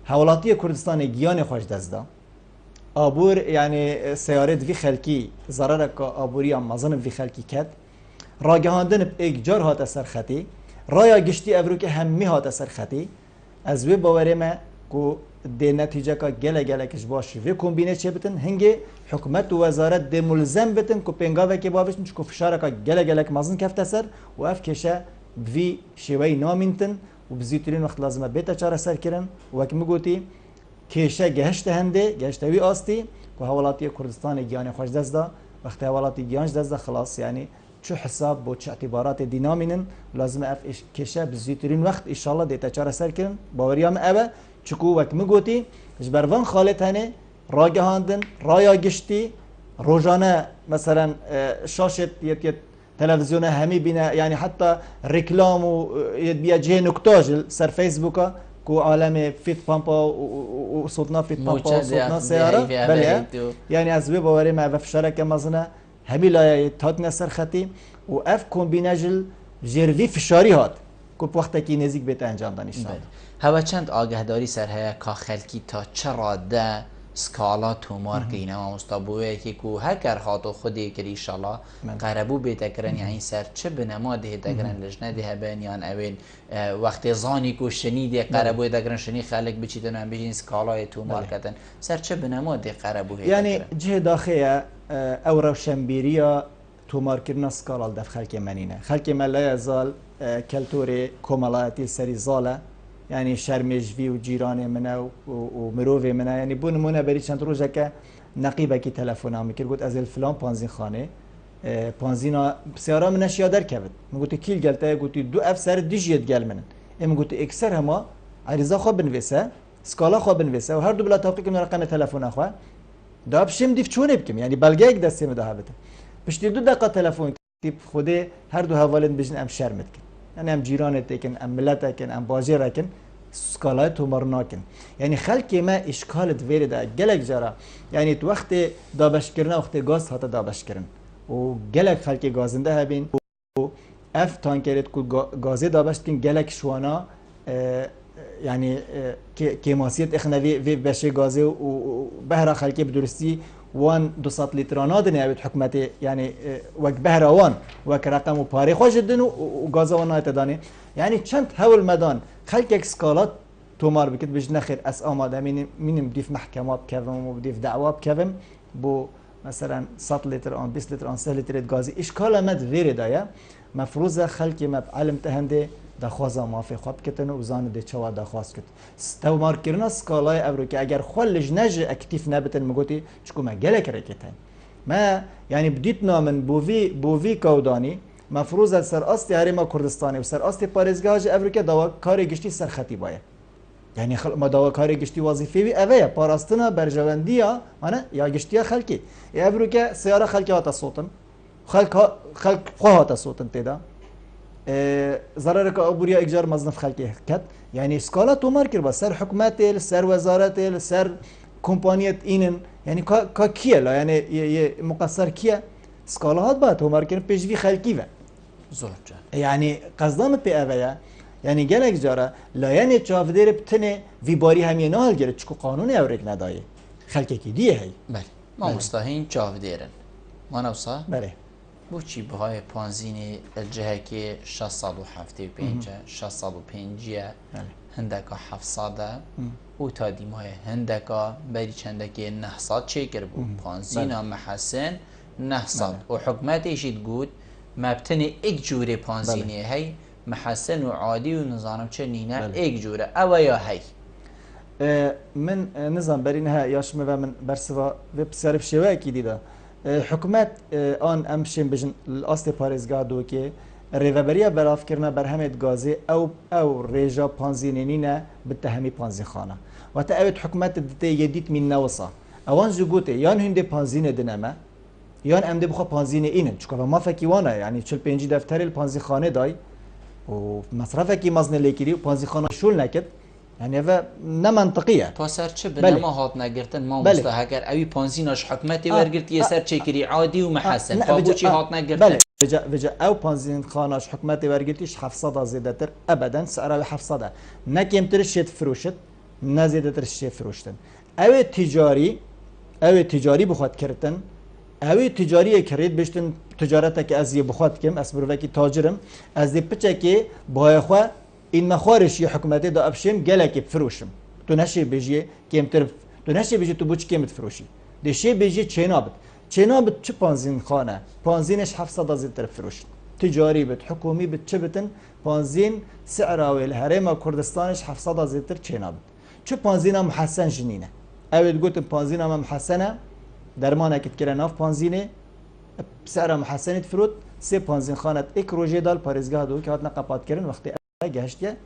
حوالاتی کردستان گیان خوش دزدا آبور یعنی سیارت وی خلکی ضرر که آبوری هم مزن وی خلکی کد راگهاندن ایک جار هات اثر خطی رایا گشتی ابرو که همی هات اثر خطی از وی باوره ما کو ده نتیجه که گله کش باشی و کمبینه چه بتن هنگه حکومت و وزارت ده ملزم بتن که پنگاوه که باوشن چکو فشاره که گله مازن کفت سر و اف کشه بوی شوی نامینتن و بزیترین وقت لازمه بیتا چاره سر کرن و اکی مگوتی کشه گهشت هنده گهشتوی آستی که حوالاتی کردستان گیان خوش دزده وقت حوالاتی گیانش دزده خلاص یعنی چو حساب با چه اعتبارات دینامینن لازمه اف کشه بزیترین وقت انشالله دیتا چاره سر کرن باوریام اوه چکو وقت مگوتی جبروان خالت هنه راگهاندن رایا گشتی روزانه مثلا شاشت یت تلویزیون همی بینه یعنی حتی رکلام و بیا جه نکتاج سر فیسبوکا کو عالم فیت پامپا و صوتنا فیت پامپا و صوتنا سیاره بله یعنی از وی باوری ما و فشاره که مزنه همی لایه تاتن سر خطی و اف کمبیناجل جروی فشاری هات که وقتی که نزدیک بیت انجام دانیشان هوا چند آگهداری سر هیا که خلکی تا چرا ده سکالا تومار که اینما مستابوه که که هکر خاطو خودی کری ایشالا قربو بیتکرن یعنی سر چه بنما ده تکرن لجنه ده هبن یعنی اول وقت زانی که شنیده قربو تکرن شنی خلق بچیدن هم بجین سکالای تومار کتن سر چه بنما ده قربو یعنی جه داخله او روشنبیریا تومار کردن سکالا دف خلک منینه خلک من لا یزال کلتور کمالایتی سری زاله یعنی شرمجوی و جیران منه و مروه منه یعنی بون منه بری چند روزه که نقیبه کی تلفن هم میکرد گفت از الفلان پانزین خانه پانزینا سیارا منش یادر کرد میگفت کیل گلته گفت دو افسر دیجیت گل منن میگفت اکثر هما عریضه خو بنویسه سکالا خو بنویسه و هر دو بلا تحقیق من رقم تلفن خو داب شم دیف چونه بکم یعنی بلگه یک دسته مداهبته پشتی 2 دقیقه تلفن تیپ خوده هر دو حوالن بجن ام شرمت کن یعنی ام جیرانت کن ام ملت کن ام باجر کن سکالای تومار ناکن یعنی خلکی ما اشکالت ویرد گلک جرا یعنی تو وقت دابش کردن وقت گاز هات دابش کردن و گلک خلکی گازنده هبین و اف تانکرت کو گازی دابش کن گلک شوانا یعنی کیماسیت اخنوی وی بشه گازی و بهره خلکی بدرستی وان 200 لیترانه دنیا بیت حکومت یعنی وک بهره وان وک رقم و پاره خوش دن و گاز وان نایت دانی یعنی چند حول مدان خلق یک سکالات تومار بکت بج نخیر اس آماده مینم دیف محکمات بکوم و دیف دعوا بکوم بو مثلا 100 لیتر آن 20 لیتر آن 3 لیتر گازی اشکال مد ویری دایا مفروض خلقی مب علم تهنده دخواست مافی خواب کتن و زان ده چوا دخواست کت تومار کردن سکالای ابرو که اگر خلج نج اکتیف نبتن مگوتی چکو ما گله کرده کتن ما یعنی بدیت نامن بووی کودانی مفروض سر است هرما کردستانی و سر است پارێزگاهی افریقا داوا کاری گشتی سر خطی باید یعنی ما داوا کاری گشتی وظیفه وی اوه پاراستنا برجواندیا انا یا گشتی خلکی افریقا سیاره خلکی هات صوتن خلق خو هات صوتن تدا ضرر که ابوریا اجار مزنف خلکی کت یعنی سکالا تومار کرد سر حکومت سر وزارت سر کمپانیت اینن یعنی کا کیه لا یعنی مقصر کیه سکالا هات با تومار کرد پیشوی خلکی و زۆر يعني قصدام بي أبايا یعنی گلک جاره لایه چاودیر بتنه وی باری همی نهال گره چکو قانون اورک ندایه خلکه کی دیه هی بله ما مستحین چاو دیرن ما نوسا بله بو چی بهای پانزین الجهه که 675 650 هندکا 700 او تا دیمای هندکا بری چندکی 900 چه کر بو پانزین محسن 900 و حکمت ایشید گود مبتنی ایک جوره پانزینی هی محسن و عادی و نظام چه نینه ایک جوره او یا هی من نظام برین ها یاش و من برسوا و بسیار شوه کی دیده حکومت آن امشین بجن الاصل پارێزگا دو که ریوبریه براف کرنا بر همت گازی او ریجا پانزینینینه بتهمی پانزین خانه و تا اوت حکومت دته یدیت من نوصا اوان زگوته یان هنده پانزین دنما یان امده بخوا پانزین اینن چون ما فکی وانه یعنی 45 دفتر الپانزین خانه دای و مصرفه کی مزن لیکری و پانزین خانه شول نکد يعني هذا منطقية. پاسر چه بنما هات نگرتن ما مستحقر اوی پانزیناش حکمتی ورگرت یه سر چکری عادی و محسن فابو چی هات نگرتن بله وجا او پانزین خاناش حکمتی ورگرتیش 700 زیاده تر ابدا سعره 700 نه کمترش شد فروشت نه زیاده ترش شد فروشتن او تجاری بخواد کردن او تجاری کرید بشتن تجارت که از یه بخواد کم از بروکی تاجرم از دی پچه که بای خو این مخارش یه حکومتی دا ابشم گلکی بفروشم تو نشی بجی کمتر تو نشی بجی تو بوچ کمت فروشی دشی بجی چنابت چه پانزین خانه پانزینش 700 زیتر فروش تجاری بت حکومی بت چه بتن پانزین سعره و الهرم کردستانش 700 زیتر چنابت چه پانزین محسن جنینه اول گوت پانزین محسنه درمانه کت کرن اف پانزینه سعره محسنت فرود سه پانزین خانه یک روزه دال پارێزگاه دو که هات نقاپات کردن وقتی گشتیه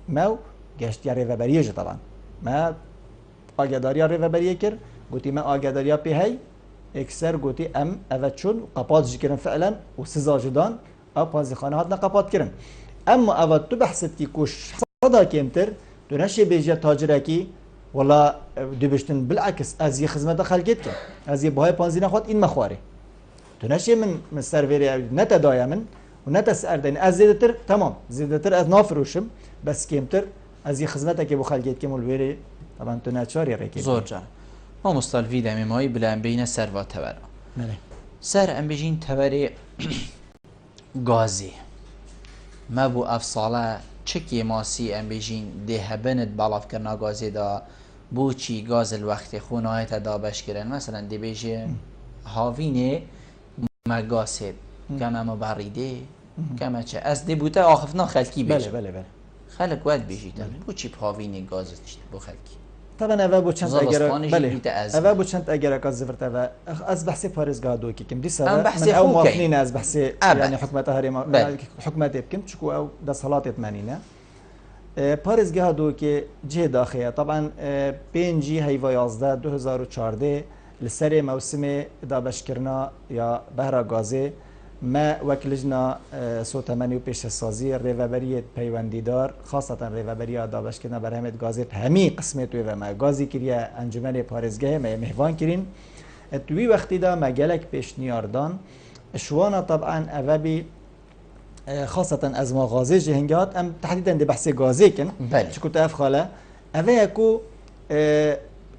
ما گشتیه ریوبریه جه طبعا ما آگهداری ریوبریه کرد گوتی ما آگهداری پی هی اکثر گوتی ام اوت چون قپات جی کرن فعلا و سزا جدان او پانزی خانه هات نقاپات کرن اما اوت تو بحثت کی کوش صدا کمتر تو نشی بیجه تاجره کی ولا دو بشتن بالعکس از یه خدمت خلقیت کن از یه بهای پانزی نخواد این مخواره تو نشی من سروری نتدایا من و نتسأل دين از زيادتر تمام زيادتر از نافروشم بس كيمتر از يه خدمتك ابو خلقيت كم الويري طبعا تو ناتشاري ريكي زور جان ما مستلفي دمي ماي بلا ام بين سروا تبرا مالي سر ام بيجين تبري غازي ما بو افصاله چكي ماسي ام بيجين دهبنت بالاف كرنا غازي دا بو چي غاز الوقت خونايت دا بشكرن مثلا دي بيجي هاويني مغاسد كما مبرده كما چه از دی بوده آخفنا خلکی بیشه بله خلق باید بیشیدن بو چی پاوینی گاز داشت بو خلکی طبعا اول بو چند اگر اول بو چند اگر کاز زفرت اول از بحث پارێزگا دو کی کم دی سبب من او موافقين از بحث يعني حكومه هرم حكومه بكم شكو او ده صلاه 80 پارێزگا دو کی جه داخله طبعا 5 هیوا 11 2014 لسر موسم دابشکرنا یا بهرا گازه ما وكلجنا صوت مني وبيش السازي الريفابرية بيوانديدار خاصة الريفابرية دابش كنا برهمت غازت همي قسمت ويفا ما غازي كريا انجمن پارێزگاه ما مهوان كرين توي وقتي دا ما جلك بيش نياردان شوانا طبعا اوابي خاصة از ما غازي جهنجات ام تحديدا دي بحثي غازي كن شكو تاف خاله اوه يكو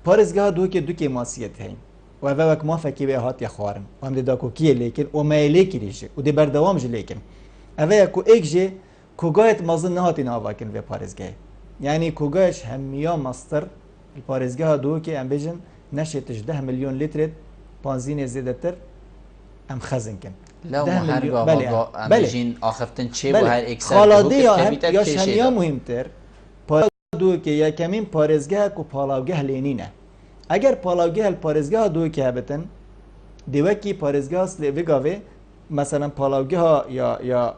پارێزگاه دوكي ماسيت هين و وک ما فکی به هات یا خوارن و هم دا کوکی لیکن و میلی کریشه و دی بردوام ج لیکن اوه کو ایک ج کوگایت مازن نهاتی ناواکن و پارێزگاه یعنی کوگایش همیا ماستر پارێزگاه دو که ام بجن نشتش 10 مليون لتر بنزین زیاده تر ام خزن کن لو هر با ام بجین آخفتن چه و هر اکثر خالادی یا همیا مهمتر پارێزگاه دو که یا کمین پارێزگاه کو پالاوگه لینینه اگر پالاوگه پارێزگاه دو که هبتن دیوکی پارێزگاه سلی وگاوه مثلا پالاوگه ها یا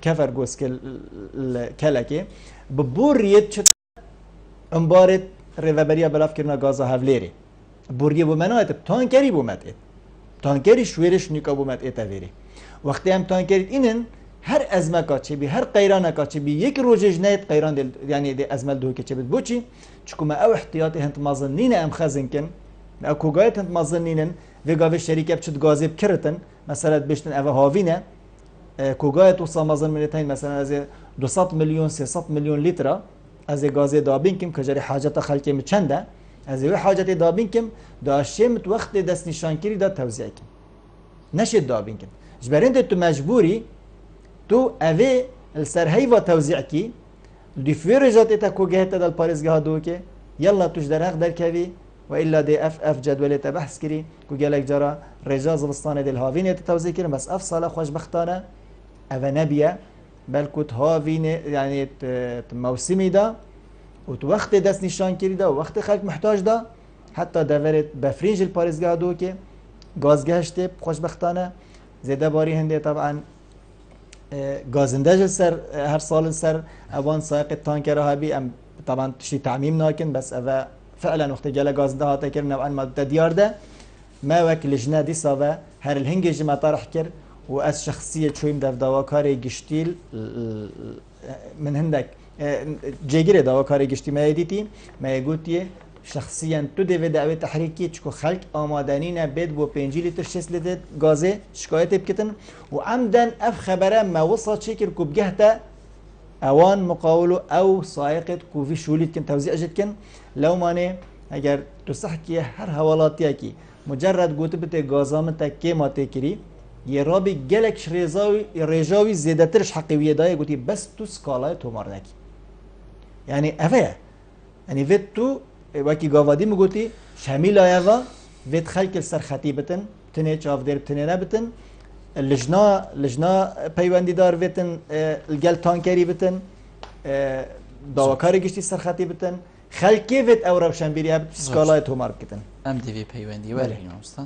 کفر گوسکل کلکی ببوریت چه انبارت ریوبریا بلاف کرنا گازا هفلیری بوریه بومنایت تانکری بومت تانکری شویرش نیکا بومت ویری وقتی هم تانکری اینن هر ازمه کاچه بی هر قیران کاچه بی یک روزش نیت قیران دل یعنی دی ازمه دو که چه بد بوچی چکم او احتیاطی هنت مازنین ام خزن کن او کوگایت هنت مازنینن و گاوه شریک بچت گازب کرتن مثلا بشتن او هاوینه کوگاه تو سامازن منتین مثلا از 200 میلیون 300 میلیون لیتر از گاز دابین کم که جری حاجت خلق می چنده از وی حاجت دابین کم داشتیم تو وقت دست نشانگیری دا توزیع کم نشد دابین کم جبرند تو مجبوری تو اوه السرهی و توزیع کی دیفیر جات تا کوگاه تا دل پارزگاه دو که یلا توش در حق در کوی و الا دی اف جدول بحث کری کو گلک جرا رجاز بستان دل هاوین توزیع کردن بس اف سال خوشبختانه او نبیه بلکه هاوین یعنی موسمی دا و تو وقت دست نشان کری دا و وقت خلق محتاج دا حتی دورت بفرینج الپارزگاه دو که گازگهشت خوشبختانه زیده باری هنده طبعا گازندج سر هر سال سر اوان سائق تانکر ها بی ام طبعا شي تعميم ناكن بس اذا فعلا وقت جالا غازنده هاتا كر نوعا ما ديار ده ما وك لجنه دي سوا هر الهنجي ما طرح كر واس شخصيه شويم دف دواكاري جشتيل من هندك جيجري دواكاري جشتي ما يديتي ما يقولتي شخصيا تو دي دعوه تحريكي تشكو خلق آمادانين بيد بو 5 لتر 6 لتر غازي شكايت بكتن وعمدا اف خبره ما وصل شكل كوبجهته اوان مقاولو او سائقت کوفی شولید کن توزیع جد کن لو مانه اگر تو صح کیه هر حوالاتیه کی مجرد گوته بته گازامتا که ما تکری یه رابی گلک رجاوی زیده ترش حقیویه دایه گوتی بس تو سکالای تو مارنکی یعنی اوه یعنی وید تو وکی گاوادی مگوتی شمیل آیوه وید خلک سر خطیبتن تنه چاف دیر تنه نبتن لجنا پیوندی دار بتن الگل تانکری بتن داواکاری گشتی سرخطی بتن خلکی وید او روشن بیری اب سکالای تو مار بکتن ام دیوی پیوندی ورگیم امستا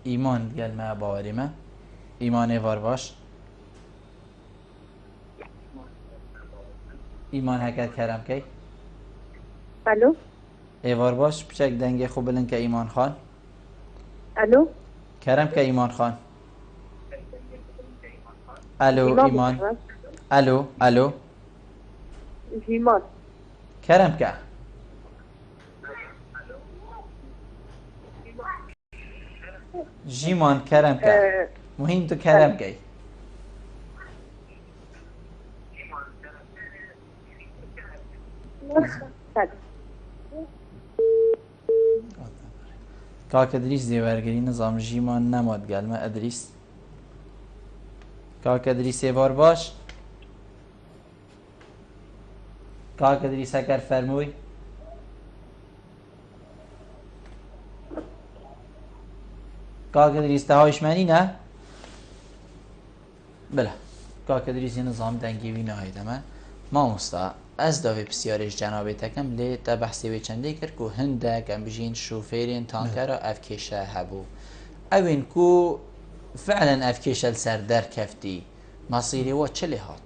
ایمان گل ما باوری ما ایمان وار باش ایمان هکر کرم کی الو ایوار باش بچک دنگی خوب بلن که ایمان خان الو کرم که ایمان خان الو ایمان الو ایمان کرم که جیمان کرم که مهم تو کرم که کاک ادریس دیوارگری نظام جیمان نماد گل ما ادریس کاک ادریس بار باش کاک ادریس اگر فرموی کاک ادریس تهایش منی نه بله کاک ادریس نظام دنگی وی نهایده من ما مستا از داوی بسیارش جنابه تکم لی تا بحثی به چنده کرد که هنده کم بجین شوفیرین تانکر افکیشه هبو اوین کو فعلا افکیشه سر در کفتی مصيري واتش هات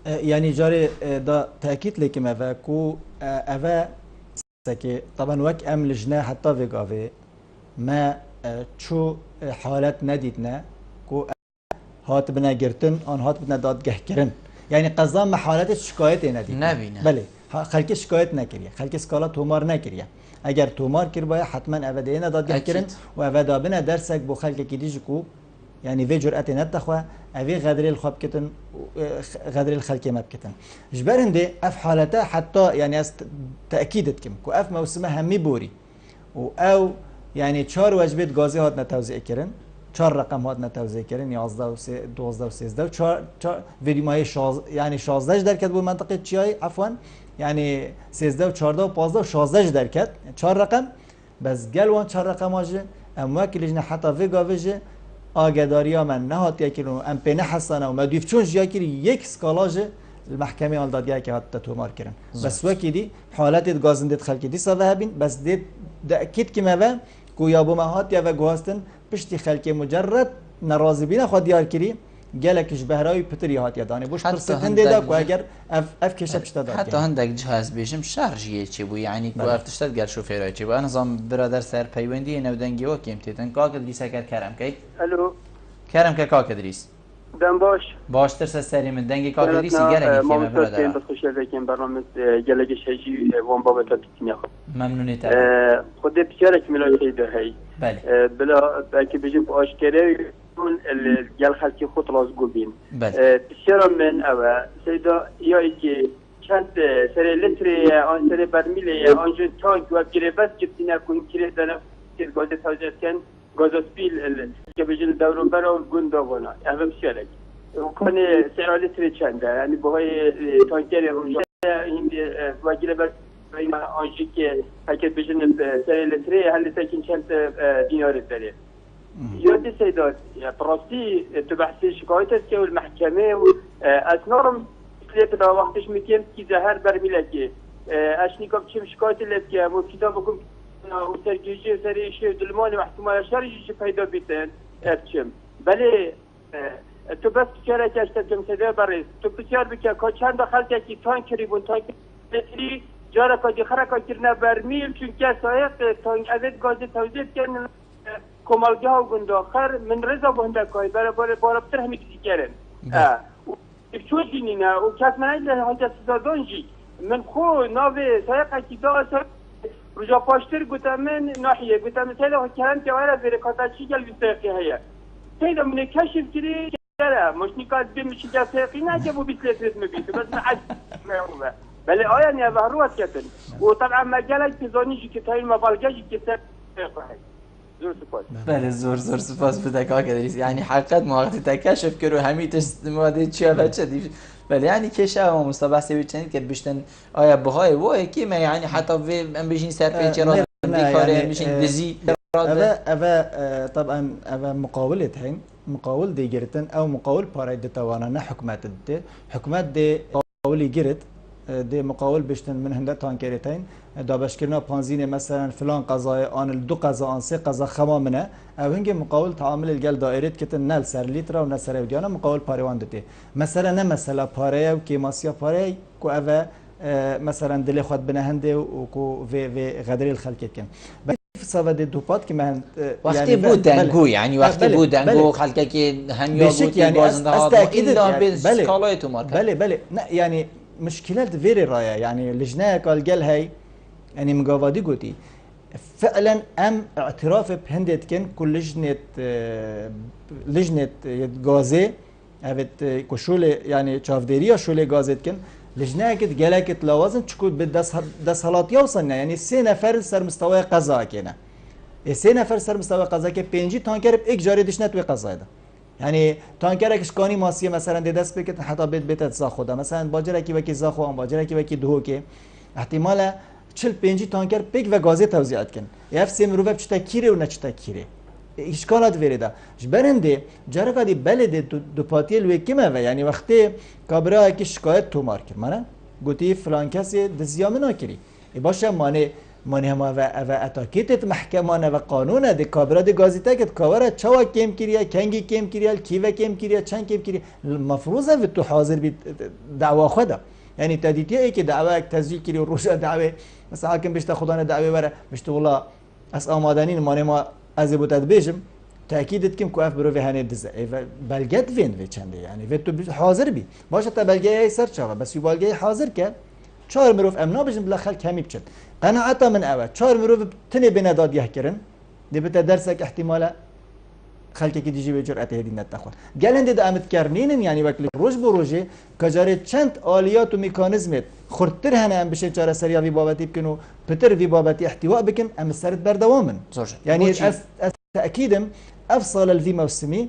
يعني جاري دا تاكيد لك ما فاكو افا سكي طبعا وك ام لجنا حتى في قافي ما شو حالات نديتنا كو هات بنا جرتن ان هات بنا داد جهكرن يعني قصدان ما حالات شكايت نديت نبينا بله خلك شكايت نكريا خلك سكالا تومار نكريا اگر تومار كر بايا حتما ابدا داد جهكرن و ابدا بنا درسك بو خلك كيديجكو يعني في جرأة نتخوى أبي غدر الخاب كتن غدر الخلق ما بكتن جبرن دي أف حالته حتى يعني تأكيدت كم كو أف موسمها همي بوري أو يعني 4 وجبات غازي هات نتوزيع كرن 4 رقم هات نتوزيع كرن 11 و 12 و 13 و 4 فيديو ماي يعني 16 دركت بو منطقة چياي عفوا يعني 13 و 14 و 15 و 16 دركت 4 رقم بس قالوان 4 رقم اجه امواك لجنا حتى في غافجه آگداریا من نهات یکیلو ام پی نحسنه و مدیف چون جا کری یک سکالاج المحکمه آل دادیه که حتی تومار کرن بس وکی دی حالت گازندت خلکی دی ساده هبین بس دید اكيد كما با كويا بو ما هات يا غواستن پشتی خلکی مجرد ناراضی بینه خود دیار کری گلکش بهرای پتری هات یادانه بوش فرصت هنده دا کو اگر اف کشه پشتا داد حتی هندک جهاز بیشم شارژیه چی بو یعنی کو ارتشتاد گر شوفیرای چی بو نظام برادر سر پیوندی نودنگی و کیم تیتن کا کدریس اگر کرم کی الو کرم که کا کدریس دم باش باش ترس سری من دنگی کا کدریس گره کیم برادر ما خوش لكن برنامج گلک شجی وان بابا تبتنی ممنونی تر خود بسیار کملای خیلی هی بله بلا بلکه بجیم آشکاره الجال خلقي خط رازقو بين بله بسيارة من أو سيدا يايكي كانت سري لتري عن سري برميلي عن جن تانك وبجري بس جبتنا كون كري دنا كير غاز تاجت كان غاز سبيل كبيجن دورو برا والجون دوغنا هذا بسيارة وكان سري لتري كان يعني بهاي تانكير روجا هندي وبجري بس ما أنجيك هكذا بيجن سري لتري هل ساكن كانت دينار الدري يودي سيدات براسي تبحثي شكايتك والمحكمة أثناء كليبنا وقتش مكين كي زهر برميلكي أشني كم شكايت اللي بكي مو كتابكم وسرجيجي وسريشي دلماني محكمة شرجي فايدة بيتن أبشم بله تو بس بسیار کشتم سده برای تو بسیار بکن که چند دخلت کی تانک ریبون تانک متری جارا که خرا که کرنا برمیل چون که سایق تانک ازت گاز توزیع کردن کمالگه ها گند آخر من رضا بنده کای برای باربتر همی کسی کردن چون دینینا و کس من ایده حاجت سزادانجی من خو ناوی سایق کی دا رجا پاشتر گوتم من ناحیه گوتم سایده کردن که وارد بره کاتاچی گل بیستایقی هیا سيدا من كشف كذي لا مش نقاط بمشي جاسقينا جابوا بيسلت رسم بيته بس ما حد ما هو بل يعني هذا روات كتن وطبعا ما جالك تزونيجي كتاين ما بالجاجي كتر زور سپاس بله زور سپاس بده که دریس یعنی حقیقت ما وقتی تکشف کرد و همیت استفاده چیه بچه دی بله یعنی که شما مستبحث بیچنید که بشتن آیا بهای وای کی ما یعنی حتی ام بيجين سر پیچرا دیکاره میشین دزی أبا طبعا أبا مقاولة هين مقاول دي جرتن أو مقاول بارا دتوانا نا حكمات دي حكمات دي مقاولي جرت دي مقاول بيشتن من هندا تانكيرتين دا بشكرنا بانزينه مثلا فلان قضايا آن الدو قضاء آن سه قضاء خما منه أو هنجي مقاول تعامل الجل دائرة كتن نل سر لترا ونل سر وديانا مقاول باروان دتي مثلا نه مثلا باريا وكيماسيا باري كو أبا مثلا دلي خد بنهنده وكو في غدري الخلق كن صفد دوبات که من وقتی بود دنگو یعنی وقتی بود دنگو خلقه که همیا بود يعني بازنده ها اینا به سکالای تو مارکت بله نه يعني مشكلات فيري رايا يعني لجنه قال قال هي يعني مقاضي قلتي فعلا ام اعتراف بهندت كن كل لجنه غازي ابت كشول يعني شافديريا شول غازت كن لجنه كت جلكت لوازم تشكود بدس حالات يوصلنا يعني 3 نفر سر مستوى قضاء كنا 3 نفر سر مستوى قضاء که 5 تانکر به یک جاری دشنه توی قضا ده يعني تانکر کشکانی ماسیه مثلا دست بکت حتی بیت زاخوده مثلا باجر کی وکی زاخو ام باجر کی وکی دو که احتمالا 45 تانکر پیک و گازی توزیعات کن اف سی مرو چتا کیره و نه چتا کیره اشکالات وریده جبرنده جرقه دی بلد دو پاتیل و کیمه و یعنی وقتی کابرا کی شکایت تو مارکر منه گوتی فلان کسی دزیام نکری باشه مانه هم و اتاکیت محکمانه و قانونه دی کابرا دی گازی تکت کاورا چوا کم کریه کنگی کم کریه کیو کم کریه چند کم کریه مفروضه و تو حاضر بی دعوا خدا یعنی تدیتی ای که دعوا تسجیل کری و روشا دعوه مثلا حاکم بشتا خدانه دعوه بره بشتا والله اس آمادنین مانه ما از بودت بیشم تأکیدت کم که اف برو به هنه دزه بلگت وین و چنده یعنی و تو حاضر بی باشه تا بلگه سر چاوه بس یو بلگه حاضر که 4 مروف امنا بجن بلا خلق همی بچد قناعتا من اوه 4 مروف تنه بنا داد یه کرن دی بتا درسک احتمالا خلقی که دیجی به جرأت هدی نتخواه گلنده دا امت کرنینن یعنی وکلی روش بروژه کجاره چند آلیات و میکانیزمت خورتر هنه ام بشه چاره سریا وی بابتی بکنو پتر وی بابتی احتواء بکن ام سرد بردوامن يعني تأكيدم أفصل الفي موسمي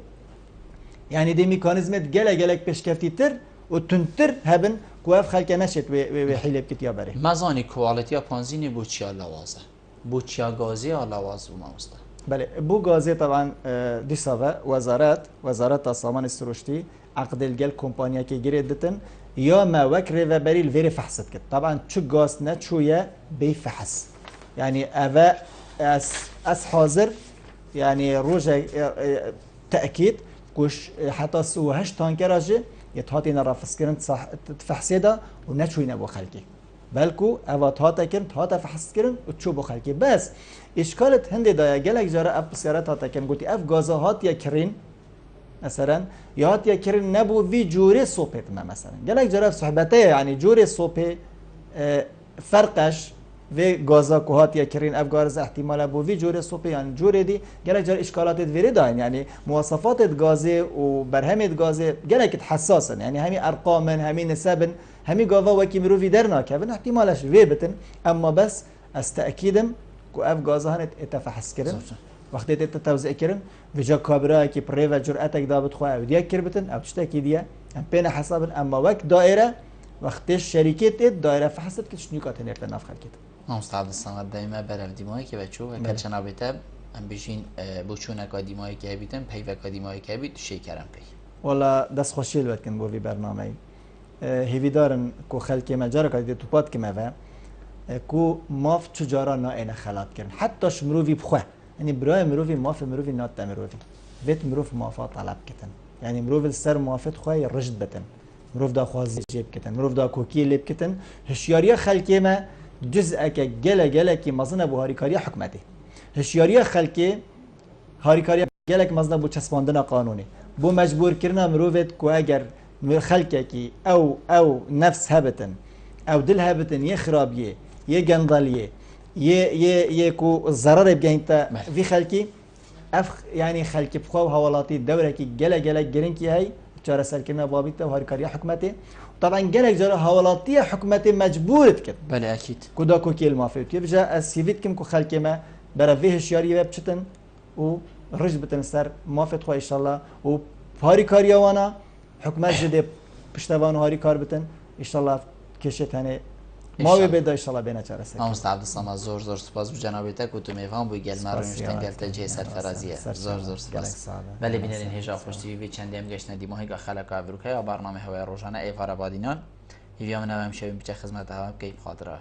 يعني دي ميكانيزمات جلك بشكفتي تر وتنتر هبن كواف خلق نشت وحيلة بكتيا بري مزاني كواليتيا بانزيني بوچيا لوازه بوچيا غازي لواز وموستا بله بو غازي طبعا دي سافا وزارات السامان السروشتي عقد الجل كومبانيا كي جريدتن يا ما وكر وبري الفيري فحصت كت طبعا شو غاز نتشويا بيفحص يعني أفا أس حاضر يعني روجا تأكيد كوش حتى سوهش تانكراجي يتهاتي نرافس كرن تفحصيدا ونشوي نبو خلقي بلكو اوات هاتا كرن تهاتا فحص كرن وتشو بو خلقي بس اشكالت هندي دايا جالك جارة اف بسيارات هاتا كرن قلتي اف غازا هاتيا كرين مثلا يهاتيا كرن نبو في جوري صوبت ما مثلا جالك جارة في صحبتها يعني جوري صوبي فرقش و گازا کوهات یا کرین افگارز احتمال ابو وی جور سوپی یعنی جور دی گلک جور اشکالات وری داین یعنی مواصفات گازه و برهم گازه گلک حساسن یعنی همین ارقام همین نسب همین گاوا وکی مروی در ناکبن احتمالش وی بتن اما بس از تأکیدم کو اف گازها هنت اتفحص کرن وقتی توزیع کردن و جا کابرا کی پری و جرأتک دابت خو او دیا کربتن او تشتکی دیا ام بین حساب اما وقت دایره وقتی شرکت دایره فحصت که شنو کات نرت ناف خلکت مستعد الصمد دائما برال دیمایی که بچو و کل چنابته ام بشین بوچون اکادیمایی که بیتن پی و اکادیمایی که بیت شکرم پی والا دست خوشیل وقت کن بو وی برنامه هیوی دارن کو خلک مجار کادی تو پات کمه و کو ماف چجارا نا این خلات کردن حتی شمروی بخواه یعنی برای مروی ماف مروی نات مروی ویت مروف مافا طلب کتن یعنی مروف سر مافت خواه رشد بتن مروف دا خوازی جیب کتن مروف دا کوکی لیب کتن هشیاری خلکی ما جزء که گله کی مزنه بو هاریکاری حکمتی هشیاری خلکی هاریکاری گله کی مزنه بو چسباندن قانونی بو مجبور کردن مروفت کو اگر خلکی کی او نفس هبتن او دل هبتن یه خرابیه یه گندالیه یه کو ضرر بگهینتا وی خلکی اف یعنی خلکی بخوا و حوالاتی دوره کی گله گرین کی هی چاره سرکنا بابیت و هاریکاری حکمتی طبعا گله جاره حوالاتی حکمتی مجبورت کرد بله اكيد کدا کو کیل مافی تو بجا از سیویت کم کو خلکی ما برا وی هشیاری وب چتن و رج بتن سر مافت خو ان شاء الله و هاریکاری وانا حکمت جده پشتوان هاریکار بتن ان شاء الله کشت هنه ما بده ان شاء الله بین چاره سر مستعد الصمد زور سپاس بو جنابته کو تو میفهم بو گل مرو نشتن گلت جه سرفرازیه زور سپاس ولی بینرین هجا خوشتی وی چندی هم گشت ندی ماهی خلق افروکه یا برنامه هوای روزانه ایفار آبادینان هیویا منم شویم بچه خدمت هم که خاطره